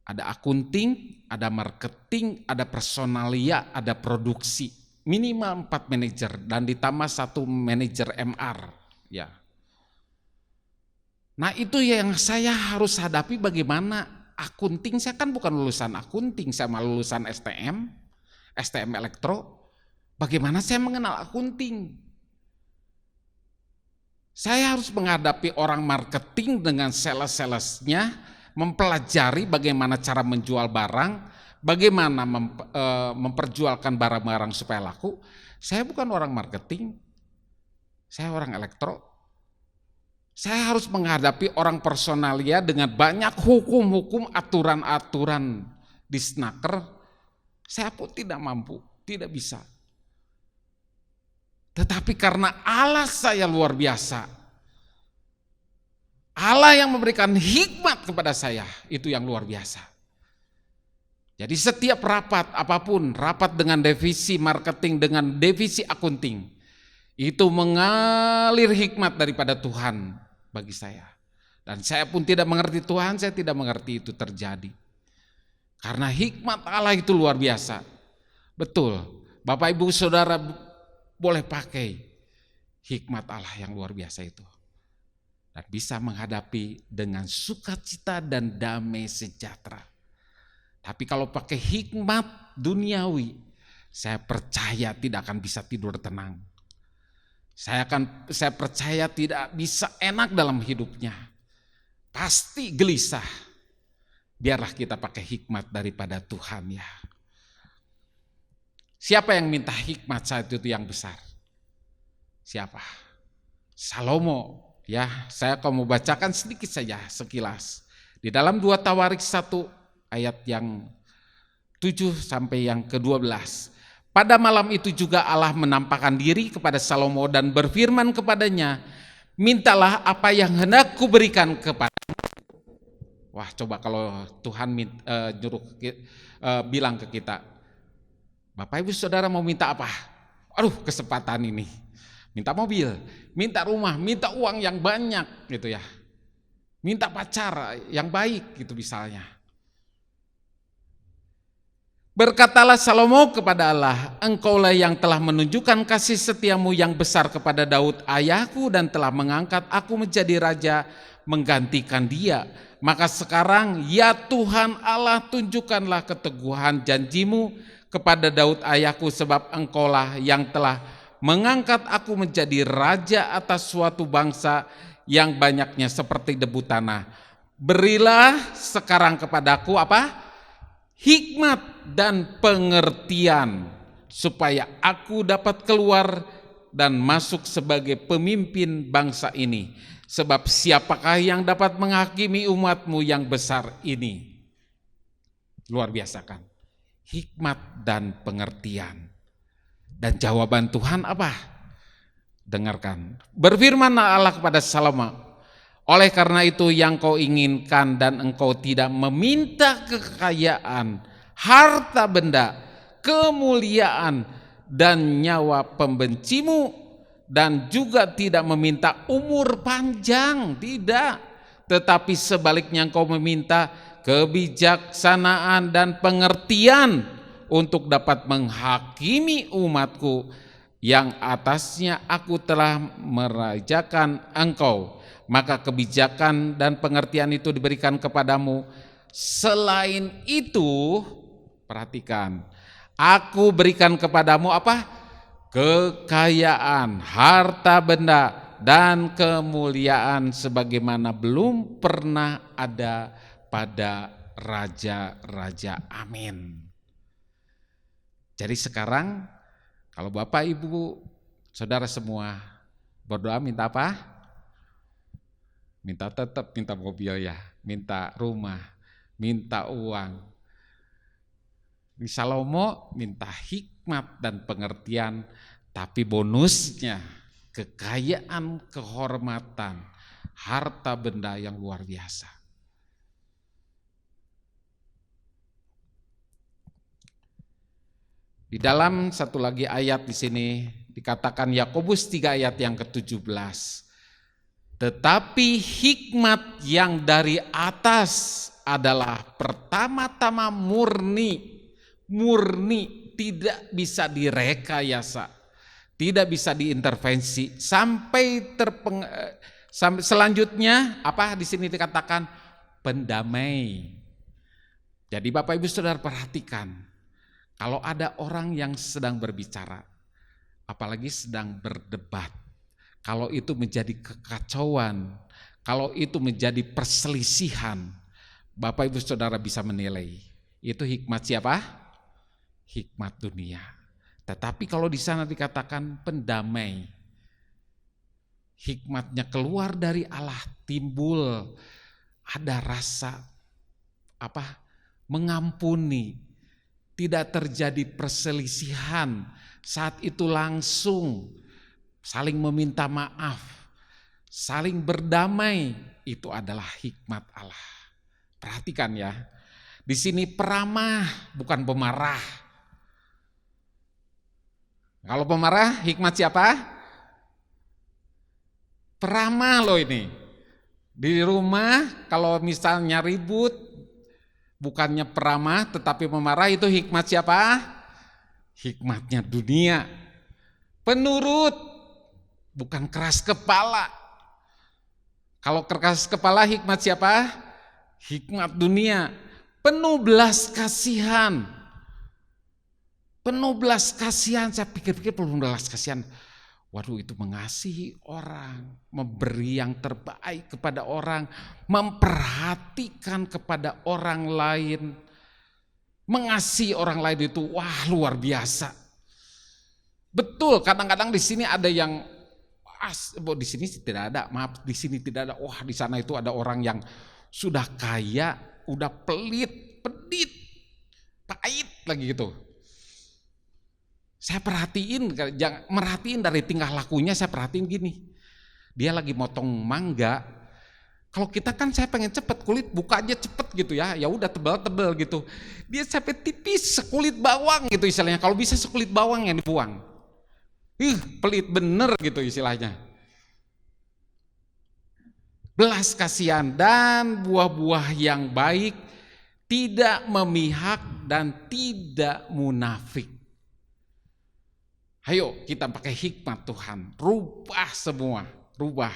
Ada akunting, ada marketing, ada personalia, ada produksi. Minimal 4 manajer dan ditambah 1 manajer MR. Ya. Nah itu yang saya harus hadapi, bagaimana akunting. Saya kan bukan lulusan akunting, saya malah lulusan STM elektro. Bagaimana saya mengenal akunting? Saya harus menghadapi orang marketing dengan sales-salesnya, mempelajari bagaimana cara menjual barang, bagaimana memperjualkan barang-barang supaya laku. Saya bukan orang marketing, saya orang elektro. Saya harus menghadapi orang personalia dengan banyak hukum-hukum, aturan-aturan di snaker. Saya pun tidak mampu, tidak bisa. Tetapi karena Allah saya luar biasa, Allah yang memberikan hikmat kepada saya, itu yang luar biasa. Jadi setiap rapat apapun, rapat dengan divisi marketing, dengan divisi akunting, itu mengalir hikmat daripada Tuhan bagi saya. Dan saya pun tidak mengerti Tuhan, saya tidak mengerti itu terjadi. Karena hikmat Allah itu luar biasa. Betul, Bapak Ibu Saudara boleh pakai hikmat Allah yang luar biasa itu. Dan bisa menghadapi dengan sukacita dan damai sejahtera. Tapi kalau pakai hikmat duniawi, saya percaya tidak akan bisa tidur tenang. Saya percaya tidak bisa enak dalam hidupnya. Pasti gelisah. Biarlah kita pakai hikmat daripada Tuhan ya. Siapa yang minta hikmat saat itu yang besar? Siapa? Salomo. Ya, saya akan membacakan sedikit saja sekilas. Di dalam 2 Tawarik 1 ayat yang 7 sampai yang ke-12. Pada malam itu juga Allah menampakkan diri kepada Salomo dan berfirman kepadanya, mintalah apa yang hendak kuberikan kepadamu. Wah, coba kalau Tuhan bilang ke kita, Bapak Ibu Saudara mau minta apa? Aduh, kesempatan ini. Minta mobil, minta rumah, minta uang yang banyak gitu ya. Minta pacar yang baik gitu misalnya. Berkatalah Salomo kepada Allah, engkaulah yang telah menunjukkan kasih setiamu yang besar kepada Daud ayahku dan telah mengangkat aku menjadi raja menggantikan dia. Maka sekarang ya Tuhan Allah, tunjukkanlah keteguhan janjimu kepada Daud ayahku, sebab engkaulah yang telah mengangkat aku menjadi raja atas suatu bangsa yang banyaknya seperti debu tanah. Berilah sekarang kepadaku apa? Hikmat dan pengertian, supaya aku dapat keluar dan masuk sebagai pemimpin bangsa ini. Sebab siapakah yang dapat menghakimi umatmu yang besar ini? Luar biasa kan? Hikmat dan pengertian. Dan jawaban Tuhan apa? Dengarkan. Berfirman Allah kepada Salomo, oleh karena itu yang kau inginkan dan engkau tidak meminta kekayaan, harta benda, kemuliaan, dan nyawa pembencimu, dan juga tidak meminta umur panjang, tidak. Tetapi sebaliknya engkau meminta kebijaksanaan dan pengertian untuk dapat menghakimi umatku yang atasnya aku telah merajakan engkau, maka kebijakan dan pengertian itu diberikan kepadamu. Selain itu, perhatikan, aku berikan kepadamu apa? Kekayaan, harta benda, dan kemuliaan sebagaimana belum pernah ada pada raja-raja. Amin. Jadi sekarang kalau Bapak, Ibu, Saudara semua berdoa minta apa? Minta mobil ya, minta rumah, minta uang. Di Salomo minta hikmat dan pengertian, tapi bonusnya kekayaan, kehormatan, harta benda yang luar biasa. Di dalam satu lagi ayat di sini dikatakan Yakobus 3 ayat yang ke-17. Tetapi hikmat yang dari atas adalah pertama-tama murni, tidak bisa direkayasa, tidak bisa diintervensi sampai selanjutnya apa di sini dikatakan pendamai. Jadi Bapak Ibu Saudara perhatikan, kalau ada orang yang sedang berbicara, apalagi sedang berdebat, kalau itu menjadi kekacauan, kalau itu menjadi perselisihan, Bapak Ibu Saudara bisa menilai, itu hikmat siapa? Hikmat dunia. Tetapi kalau di sana dikatakan pendamai, hikmatnya keluar dari Allah, timbul ada rasa apa? Mengampuni, tidak terjadi perselisihan, saat itu langsung saling meminta maaf, saling berdamai, itu adalah hikmat Allah. Perhatikan ya, di sini peramah bukan pemarah. Kalau pemarah hikmat siapa? Peramah loh ini. Di rumah kalau misalnya ribut, bukannya peramah tetapi pemarah, itu hikmat siapa? Hikmatnya dunia. Penurut, bukan keras kepala. Kalau keras kepala hikmat siapa? Hikmat dunia. Penuh belas kasihan. Penuh belas kasihan, saya pikir-pikir penuh belas kasihan. Waduh, itu mengasihi orang, memberi yang terbaik kepada orang, memperhatikan kepada orang lain, mengasihi orang lain itu wah luar biasa. Betul, kadang-kadang di sini ada yang di sini tidak ada, maaf, di sini tidak ada. Wah, di sana itu ada orang yang sudah kaya, udah pelit, pedit, pahit lagi gitu. Saya merhatiin dari tingkah lakunya, saya perhatiin gini. Dia lagi motong mangga. Kalau kita kan saya pengen cepet, kulit buka aja cepet gitu ya. Ya udah tebal-tebal gitu. Dia sampai tipis sekulit bawang gitu istilahnya. Kalau bisa sekulit bawang yang dibuang. Pelit bener gitu istilahnya. Belas kasihan dan buah-buah yang baik, tidak memihak dan tidak munafik. Ayo kita pakai hikmat Tuhan, rubah semua, rubah.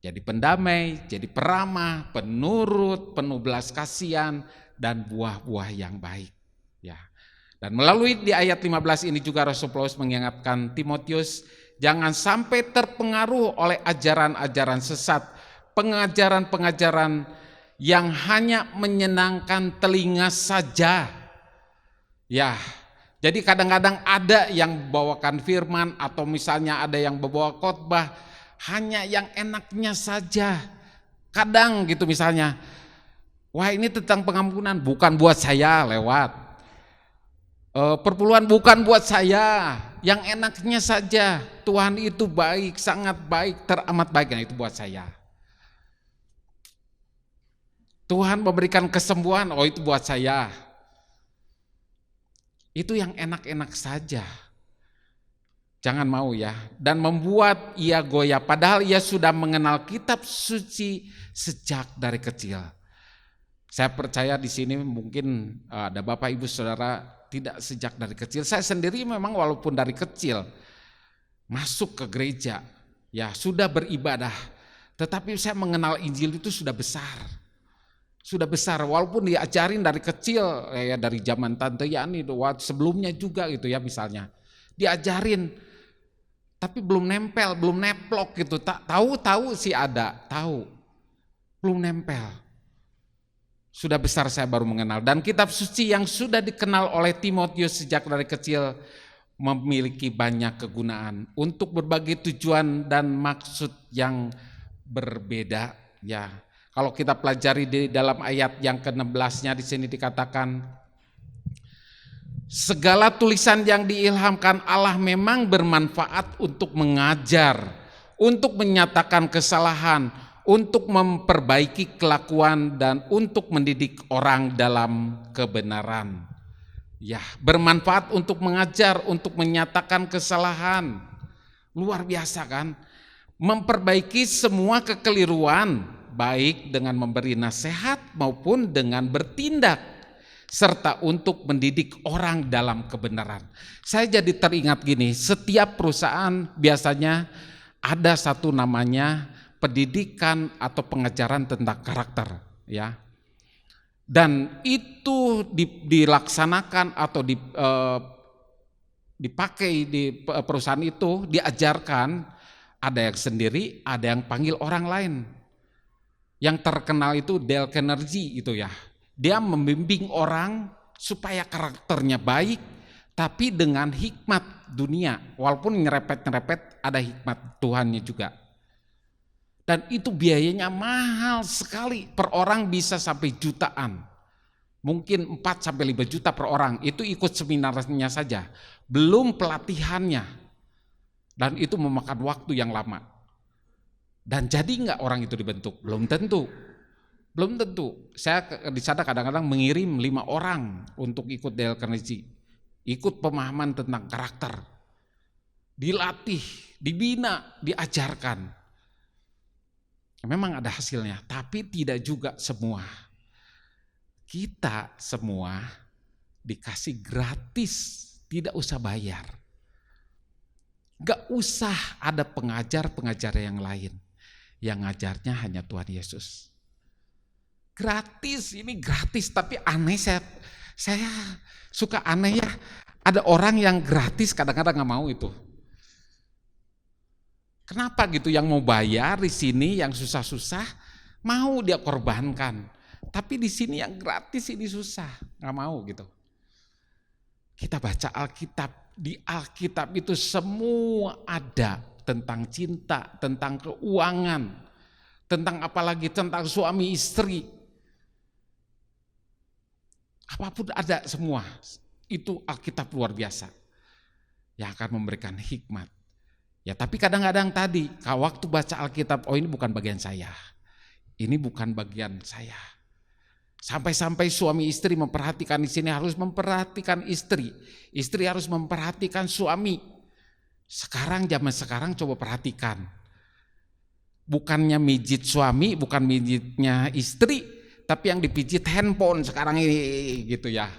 Jadi pendamai, jadi peramah, penurut, penuh belas kasihan, dan buah-buah yang baik. Ya. Dan melalui di ayat 15 ini juga Rasul Paulus mengingatkan Timotius, jangan sampai terpengaruh oleh ajaran-ajaran sesat, pengajaran-pengajaran yang hanya menyenangkan telinga saja. Ya. Jadi kadang-kadang ada yang bawakan firman atau misalnya ada yang membawa khotbah hanya yang enaknya saja. Kadang gitu misalnya, wah ini tentang pengampunan, bukan buat saya lewat. Perpuluhan bukan buat saya, yang enaknya saja. Tuhan itu baik, sangat baik, teramat baik, nah itu buat saya. Tuhan memberikan kesembuhan, oh itu buat saya. Itu yang enak-enak saja. Jangan mau ya. Dan membuat ia goyah. Padahal ia sudah mengenal kitab suci sejak dari kecil. Saya percaya di sini mungkin ada Bapak Ibu Saudara tidak sejak dari kecil. Saya sendiri memang walaupun dari kecil masuk ke gereja, ya sudah beribadah, tetapi saya mengenal Injil itu sudah besar. Sudah besar, walaupun diajarin dari kecil, ya dari zaman Tante Yani, sebelumnya juga gitu ya misalnya. Diajarin, tapi belum nempel, belum neplok gitu. Tak tahu sih ada, tahu. Belum nempel. Sudah besar saya baru mengenal. Dan kitab suci yang sudah dikenal oleh Timotius sejak dari kecil memiliki banyak kegunaan untuk berbagai tujuan dan maksud yang berbeda, ya. Kalau kita pelajari di dalam ayat yang ke-16-nya di sini dikatakan, segala tulisan yang diilhamkan Allah memang bermanfaat untuk mengajar, untuk menyatakan kesalahan, untuk memperbaiki kelakuan, dan untuk mendidik orang dalam kebenaran. Ya, bermanfaat untuk mengajar, untuk menyatakan kesalahan. Luar biasa kan? Memperbaiki semua kekeliruan, baik dengan memberi nasihat maupun dengan bertindak, serta untuk mendidik orang dalam kebenaran. Saya jadi teringat gini, setiap perusahaan biasanya ada satu namanya pendidikan atau pengajaran tentang karakter, ya. Dan itu dilaksanakan atau dipakai di perusahaan itu, diajarkan, ada yang sendiri, ada yang panggil orang lain. Yang terkenal itu Dale Carnegie itu ya. Dia membimbing orang supaya karakternya baik, tapi dengan hikmat dunia. Walaupun nyerepet-nyerepet, ada hikmat Tuhannya juga. Dan itu biayanya mahal sekali, per orang bisa sampai jutaan. Mungkin 4-5 juta per orang, itu ikut seminarnya saja. Belum pelatihannya. Dan itu memakan waktu yang lama. Dan jadi enggak orang itu dibentuk? Belum tentu. Belum tentu. Saya di sana kadang-kadang mengirim 5 orang untuk ikut Dale Carnegie. Ikut pemahaman tentang karakter. Dilatih, dibina, diajarkan. Memang ada hasilnya, tapi tidak juga semua. Kita semua dikasih gratis, tidak usah bayar. Gak usah ada pengajar-pengajar yang lain. Yang ngajarnya hanya Tuhan Yesus. Gratis, ini gratis, tapi aneh, saya suka aneh ya. Ada orang yang gratis kadang-kadang gak mau itu. Kenapa gitu? Yang mau bayar di sini, yang susah-susah mau dia korbankan. Tapi di sini yang gratis ini susah, gak mau gitu. Kita baca Alkitab, di Alkitab itu semua ada tentang cinta, tentang keuangan, tentang apalagi tentang suami istri. Apapun ada semua. Itu Alkitab luar biasa yang akan memberikan hikmat. Ya, tapi kadang-kadang tadi kalau waktu baca Alkitab, oh ini bukan bagian saya. Ini bukan bagian saya. Sampai-sampai suami istri memperhatikan di sini harus memperhatikan istri. Istri harus memperhatikan suami. Sekarang zaman sekarang coba perhatikan. Bukannya mijit suami, bukan mijitnya istri, tapi yang dipijit handphone sekarang ini gitu ya.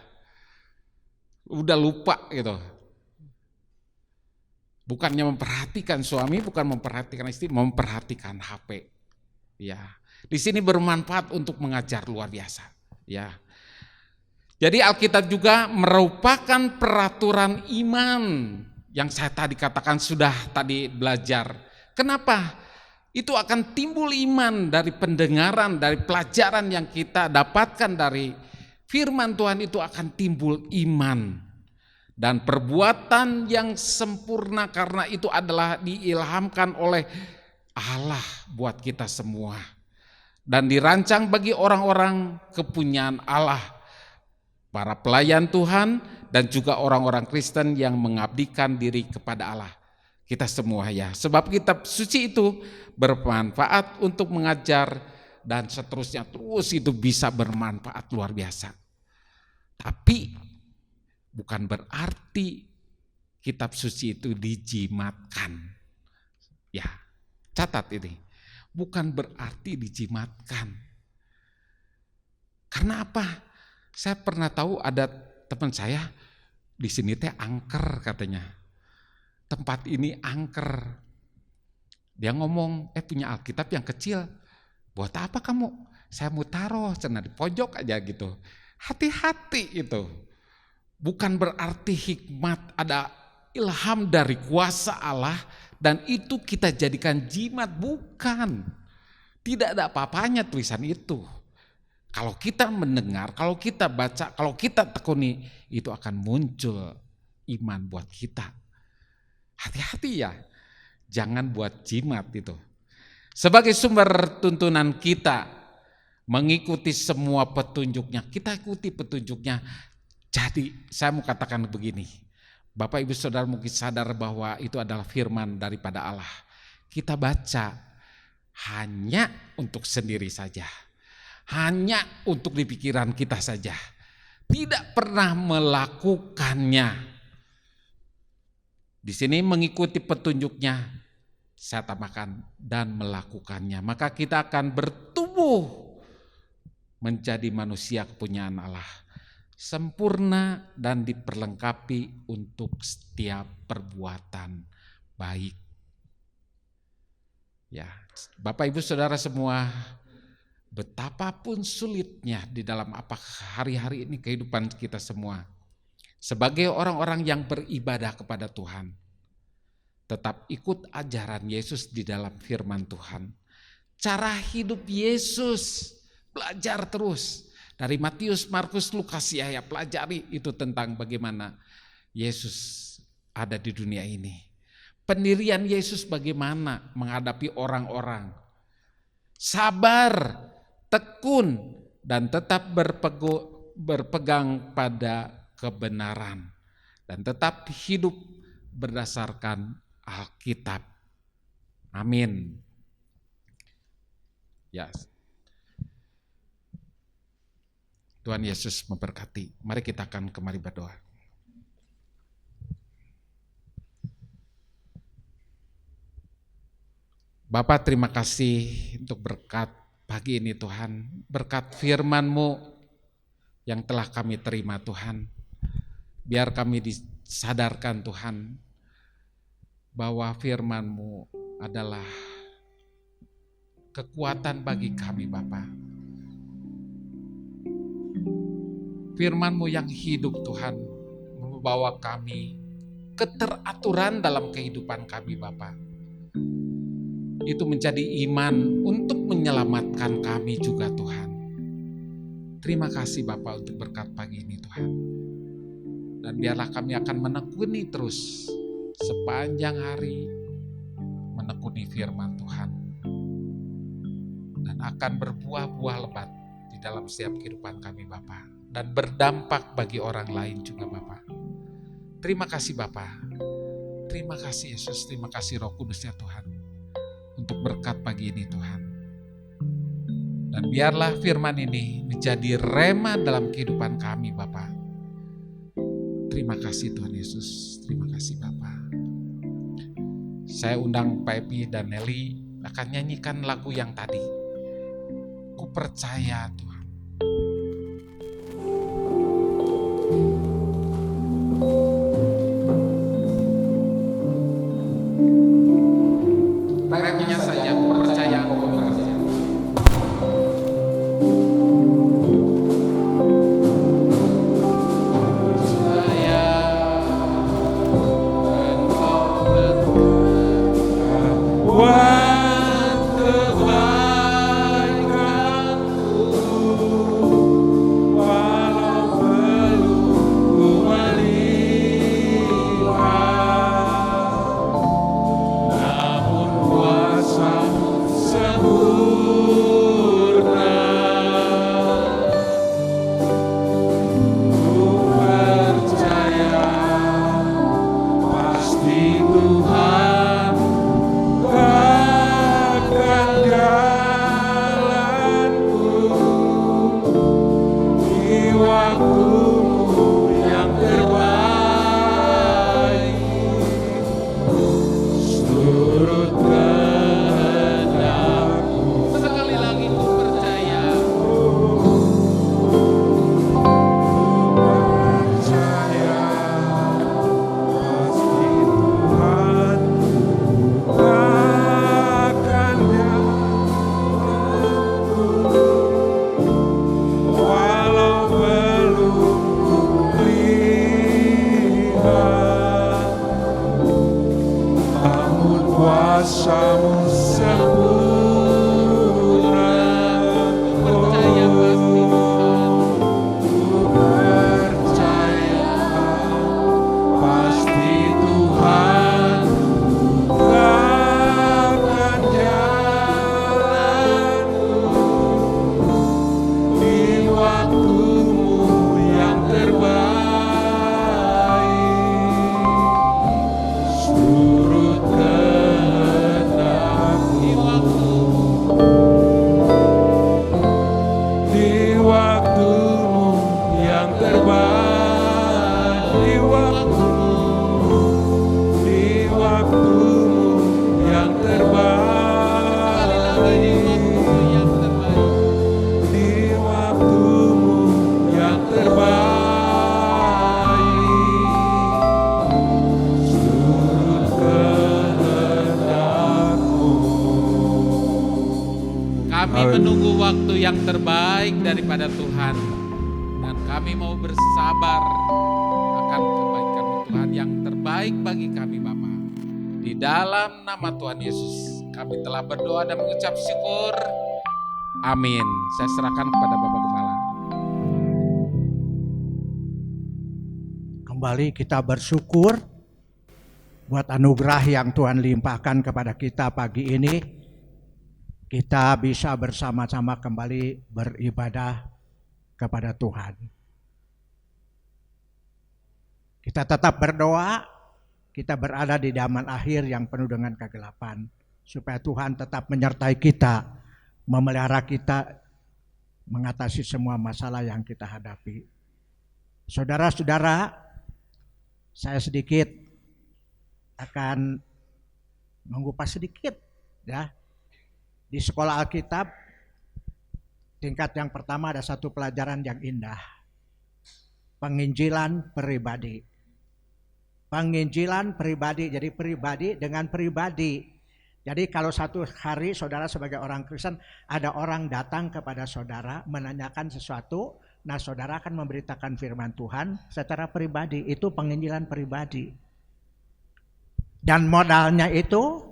Udah lupa gitu. Bukannya memperhatikan suami, bukan memperhatikan istri, memperhatikan HP. Ya. Di sini bermanfaat untuk mengajar luar biasa, ya. Jadi Alkitab juga merupakan peraturan iman yang saya tadi katakan sudah tadi belajar. Kenapa? Itu akan timbul iman dari pendengaran, dari pelajaran yang kita dapatkan dari firman Tuhan, itu akan timbul iman. Dan perbuatan yang sempurna karena itu adalah diilhamkan oleh Allah buat kita semua. Dan dirancang bagi orang-orang kepunyaan Allah, para pelayan Tuhan dan juga orang-orang Kristen yang mengabdikan diri kepada Allah. Kita semua ya, sebab kitab suci itu bermanfaat untuk mengajar dan seterusnya, terus itu bisa bermanfaat luar biasa. Tapi bukan berarti kitab suci itu dijimatkan. Ya, catat ini. Bukan berarti dijimatkan. Karena apa? Saya pernah tahu ada teman saya Di sini teh angker katanya. Tempat ini angker. Dia ngomong, punya Alkitab yang kecil. Buat apa kamu? Saya mau taruh cenah di pojok aja gitu. Hati-hati itu. Bukan berarti hikmat ada ilham dari kuasa Allah dan itu kita jadikan jimat, bukan. Tidak ada apa-apanya tulisan itu. Kalau kita mendengar, kalau kita baca, kalau kita tekuni, itu akan muncul iman buat kita. Hati-hati ya, jangan buat jimat itu. Sebagai sumber tuntunan kita, mengikuti semua petunjuknya, kita ikuti petunjuknya. Jadi saya mau katakan begini, Bapak Ibu Saudara mungkin sadar bahwa itu adalah firman daripada Allah. Kita baca hanya untuk sendiri saja. Hanya untuk di pikiran kita saja. Tidak pernah melakukannya. Di sini mengikuti petunjuknya, saya tambahkan, dan melakukannya. Maka kita akan bertumbuh menjadi manusia kepunyaan Allah. Sempurna dan diperlengkapi untuk setiap perbuatan baik. Ya, Bapak Ibu Saudara semua, betapapun sulitnya di dalam apa hari-hari ini kehidupan kita semua, sebagai orang-orang yang beribadah kepada Tuhan, tetap ikut ajaran Yesus di dalam firman Tuhan. Cara hidup Yesus, belajar terus. Dari Matius, Markus, Lukas, ya pelajari itu tentang bagaimana Yesus ada di dunia ini. Pendirian Yesus bagaimana menghadapi orang-orang. Sabar, tekun, dan tetap berpegang pada kebenaran. Dan tetap hidup berdasarkan Alkitab. Amin. Ya. Tuhan Yesus memberkati. Mari kita akan kembali berdoa. Bapak, terima kasih untuk berkat pagi ini Tuhan. Berkat firman-Mu yang telah kami terima Tuhan. Biar kami disadarkan Tuhan bahwa firman-Mu adalah kekuatan bagi kami Bapak. Firman-Mu yang hidup Tuhan membawa kami keteraturan dalam kehidupan kami Bapa. Itu menjadi iman untuk menyelamatkan kami juga Tuhan. Terima kasih Bapa untuk berkat pagi ini Tuhan. Dan biarlah kami akan menekuni terus sepanjang hari menekuni firman Tuhan. Dan akan berbuah-buah lebat di dalam setiap kehidupan kami Bapa. Dan berdampak bagi orang lain juga Bapa. Terima kasih Bapa. Terima kasih Yesus, terima kasih Roh Kudus ya Tuhan. Untuk berkat pagi ini Tuhan. Dan biarlah firman ini menjadi rema dalam kehidupan kami Bapa. Terima kasih Tuhan Yesus, terima kasih Bapa. Saya undang Pak Epi dan Nelly akan nyanyikan lagu yang tadi. Ku percaya Tuhan. Refnya saja, ku percaya aku bekerja. Saya engkau buat kebaikanku, walau belum melihat, namun kuasa kuasa-Mu sempurna. Percaya pasti Tuhan. Percaya pasti Tuhan akan jalanku di waktu-Mu yang terbaik. Turut kehendak-Mu di waktu-Mu yang terbaik, di waktu-Mu yang terbaik, di waktu-Mu yang terbaik. Turut kehendak-Mu. Kami menunggu waktu yang terbaik daripada Tuhan, dan kami mau bersabar akan kebaikan Tuhan yang terbaik bagi kami Bapa. Di dalam nama Tuhan Yesus kami telah berdoa dan mengucap syukur. Amin. Saya serahkan kepada Bapak Gembala. Kembali kita bersyukur buat anugerah yang Tuhan limpahkan kepada kita pagi ini. Kita bisa bersama-sama kembali beribadah kepada Tuhan. Kita tetap berdoa, kita berada di zaman akhir yang penuh dengan kegelapan, supaya Tuhan tetap menyertai kita, memelihara kita, mengatasi semua masalah yang kita hadapi. Saudara-saudara, saya sedikit akan mengupas sedikit ya. Di sekolah Alkitab tingkat yang pertama ada satu pelajaran yang indah. Penginjilan pribadi. Penginjilan pribadi, jadi pribadi dengan pribadi. Jadi kalau satu hari saudara sebagai orang Kristen ada orang datang kepada saudara menanyakan sesuatu, nah saudara akan memberitakan firman Tuhan secara pribadi, itu penginjilan pribadi. Dan modalnya itu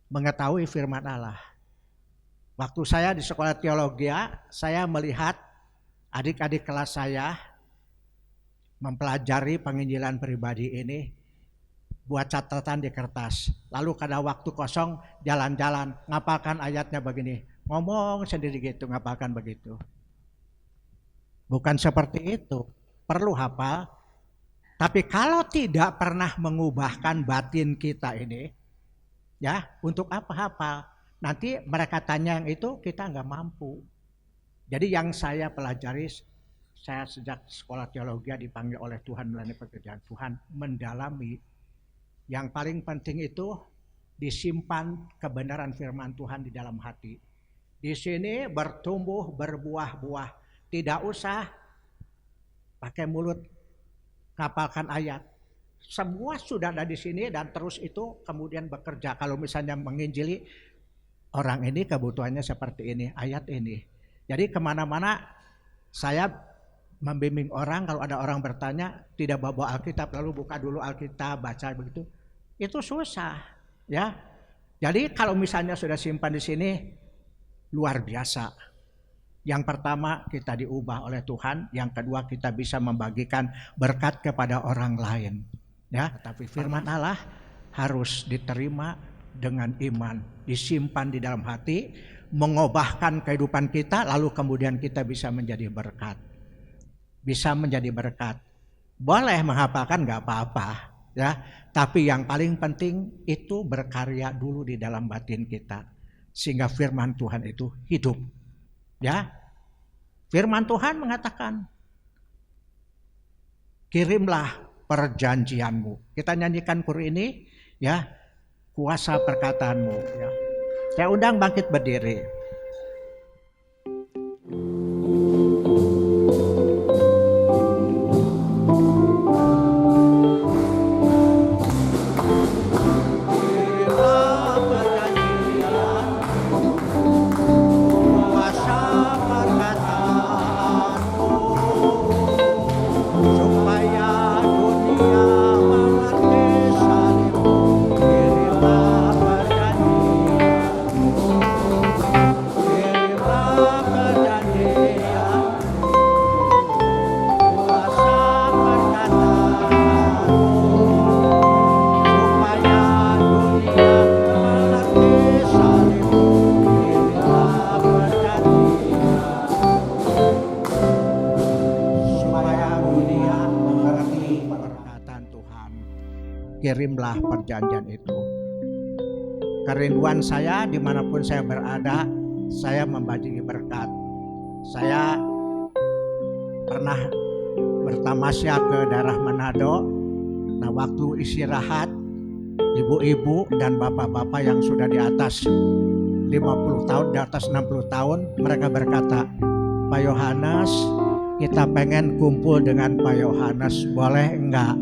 mengetahui firman Allah. Waktu saya di sekolah teologi, saya melihat adik-adik kelas saya mempelajari penginjilan pribadi ini, buat catatan di kertas. Lalu kada waktu kosong jalan-jalan, ngapalkan ayatnya begini, ngomong sendiri gitu, ngapalkan begitu. Bukan seperti itu, perlu hafal. Tapi kalau tidak pernah mengubahkan batin kita ini, ya untuk apa hafal? Nanti mereka tanya yang itu kita nggak mampu. Jadi yang saya pelajari, saya sejak sekolah teologi dipanggil oleh Tuhan melalui pekerjaan Tuhan mendalami. Yang paling penting itu disimpan kebenaran firman Tuhan di dalam hati. Di sini bertumbuh berbuah-buah. Tidak usah pakai mulut ngapalkan ayat. Semua sudah ada di sini dan terus itu kemudian bekerja. Kalau misalnya menginjili orang ini kebutuhannya seperti ini, ayat ini. Jadi kemana-mana saya membimbing orang, kalau ada orang bertanya tidak bawa Alkitab lalu buka dulu Alkitab baca begitu, itu susah ya. Jadi kalau misalnya sudah simpan di sini luar biasa. Yang pertama kita diubah oleh Tuhan, yang kedua kita bisa membagikan berkat kepada orang lain ya. Tapi firman Allah harus diterima dengan iman, disimpan di dalam hati, mengubahkan kehidupan kita, lalu kemudian kita bisa menjadi berkat. Bisa menjadi berkat. Boleh menghafalkan nggak apa-apa ya, tapi yang paling penting itu berkarya dulu di dalam batin kita sehingga firman Tuhan itu hidup. Ya. Firman Tuhan mengatakan, kirimlah perjanjianmu. Kita nyanyikan kur ini ya, kuasa perkataanmu ya. Saya undang bangkit berdiri. Supaya dunia mengerti salibmu, kirimlah kirimlah perjanjian itu. Kerinduan saya dimanapun saya berada, saya membagi berkat. Saya pernah bertamasya ke daerah Manado. Nah, waktu istirahat, ibu-ibu dan bapak-bapak yang sudah di atas 50 tahun, di atas 60 tahun, mereka berkata, Pak Yohanes, kita pengen kumpul dengan Pak Yohanes, boleh enggak?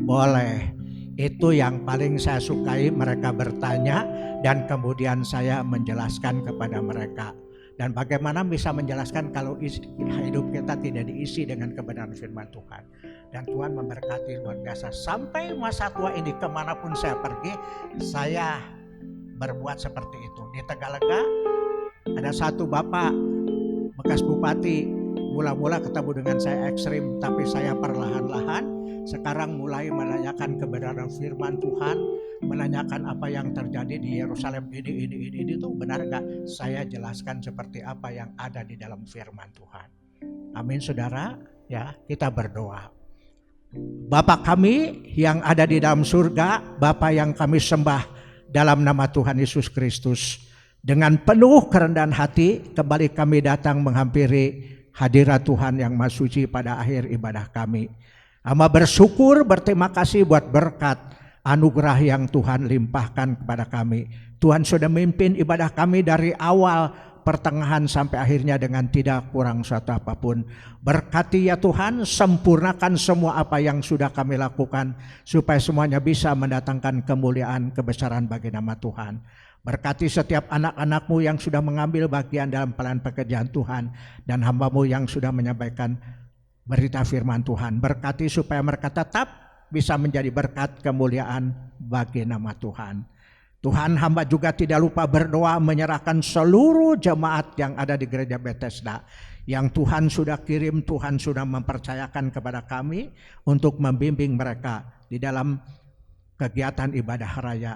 Boleh. Itu yang paling saya sukai, mereka bertanya dan kemudian saya menjelaskan kepada mereka. Dan bagaimana bisa menjelaskan kalau hidup kita tidak diisi dengan kebenaran firman Tuhan. Dan Tuhan memberkati luar biasa. Sampai masa tua ini kemanapun saya pergi, saya berbuat seperti itu. Di Tegalega ada satu bapak bekas bupati, mula-mula ketemu dengan saya ekstrim, tapi saya perlahan-lahan sekarang mulai menanyakan kebenaran firman Tuhan, menanyakan apa yang terjadi di Yerusalem ini itu benar gak? Saya jelaskan seperti apa yang ada di dalam firman Tuhan. Amin saudara, ya kita berdoa. Bapa kami yang ada di dalam surga, Bapa yang kami sembah dalam nama Tuhan Yesus Kristus, dengan penuh kerendahan hati kembali kami datang menghampiri hadirat Tuhan yang Maha Suci pada akhir ibadah kami. Hamba bersyukur, berterima kasih buat berkat anugerah yang Tuhan limpahkan kepada kami. Tuhan sudah memimpin ibadah kami dari awal, pertengahan sampai akhirnya dengan tidak kurang suatu apapun. Berkati ya Tuhan, sempurnakan semua apa yang sudah kami lakukan supaya semuanya bisa mendatangkan kemuliaan, kebesaran bagi nama Tuhan. Berkati setiap anak-anak-Mu yang sudah mengambil bagian dalam pelayanan pekerjaan Tuhan dan hamba-Mu yang sudah menyampaikan berita firman Tuhan. Berkati supaya mereka tetap bisa menjadi berkat kemuliaan bagi nama Tuhan. Tuhan, hamba juga tidak lupa berdoa menyerahkan seluruh jemaat yang ada di gereja Bethesda yang Tuhan sudah kirim, Tuhan sudah mempercayakan kepada kami untuk membimbing mereka di dalam kegiatan ibadah raya.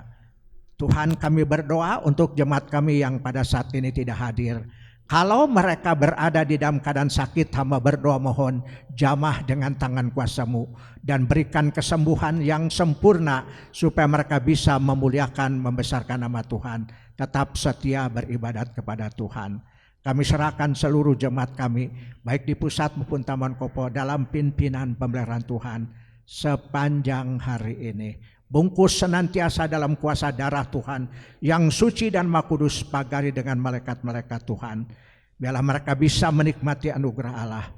Tuhan, kami berdoa untuk jemaat kami yang pada saat ini tidak hadir. Kalau mereka berada di dalam keadaan sakit, hamba berdoa mohon jamah dengan tangan kuasa-Mu dan berikan kesembuhan yang sempurna supaya mereka bisa memuliakan, membesarkan nama Tuhan, tetap setia beribadat kepada Tuhan. Kami serahkan seluruh jemaat kami, baik di pusat maupun Taman Kopo, dalam pimpinan pemeliharaan Tuhan sepanjang hari ini. Bungkus senantiasa dalam kuasa darah Tuhan yang suci dan maha kudus, pagari dengan malaikat-malaikat Tuhan. Biarlah mereka bisa menikmati anugerah Allah.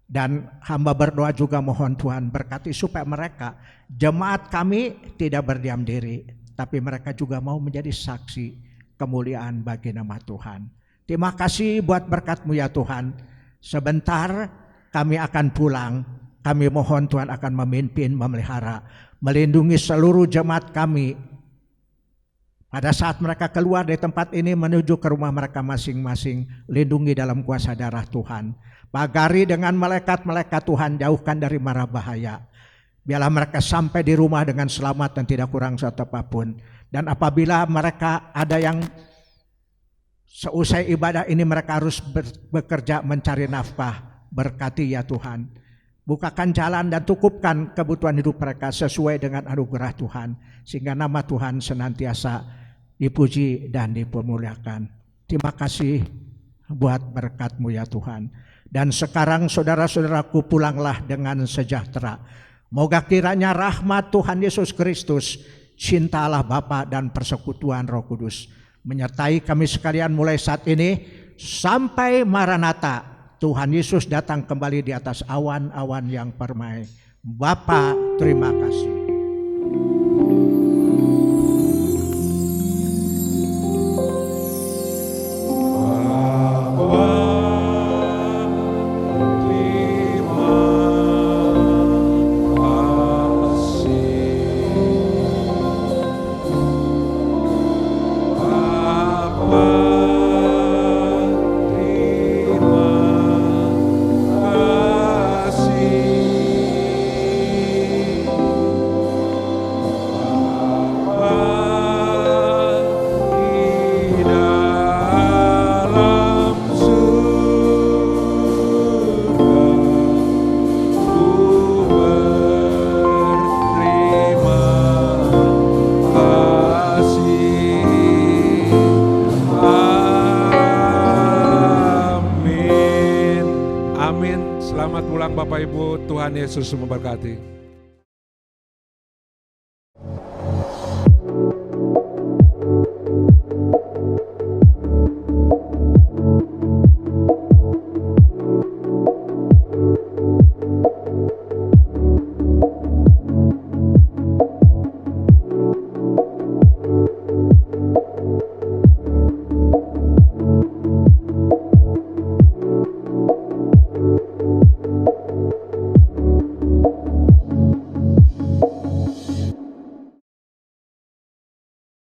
Dan hamba berdoa juga mohon Tuhan berkati supaya mereka, jemaat kami tidak berdiam diri, tapi mereka juga mau menjadi saksi kemuliaan bagi nama Tuhan. Terima kasih buat berkat-Mu ya Tuhan. Sebentar kami akan pulang. Kami mohon Tuhan akan memimpin, memelihara, melindungi seluruh jemaat kami pada saat mereka keluar dari tempat ini menuju ke rumah mereka masing-masing. Lindungi dalam kuasa darah Tuhan. Pagari dengan malaikat-malaikat Tuhan, jauhkan dari mara bahaya. Biarlah mereka sampai di rumah dengan selamat dan tidak kurang suatu apapun. Dan apabila mereka ada yang seusai ibadah ini mereka harus bekerja mencari nafkah, berkati ya Tuhan. Bukakan jalan dan cukupkan kebutuhan hidup mereka sesuai dengan anugerah Tuhan. Sehingga nama Tuhan senantiasa dipuji dan dipermuliakan. Terima kasih buat berkat-Mu ya Tuhan. Dan sekarang saudara-saudaraku pulanglah dengan sejahtera. Moga kiranya rahmat Tuhan Yesus Kristus, cinta Allah Bapa dan persekutuan Roh Kudus menyertai kami sekalian mulai saat ini sampai Maranatha. Tuhan Yesus datang kembali di atas awan-awan yang permai. Bapa, terima kasih. Tuhan Yesus memberkati.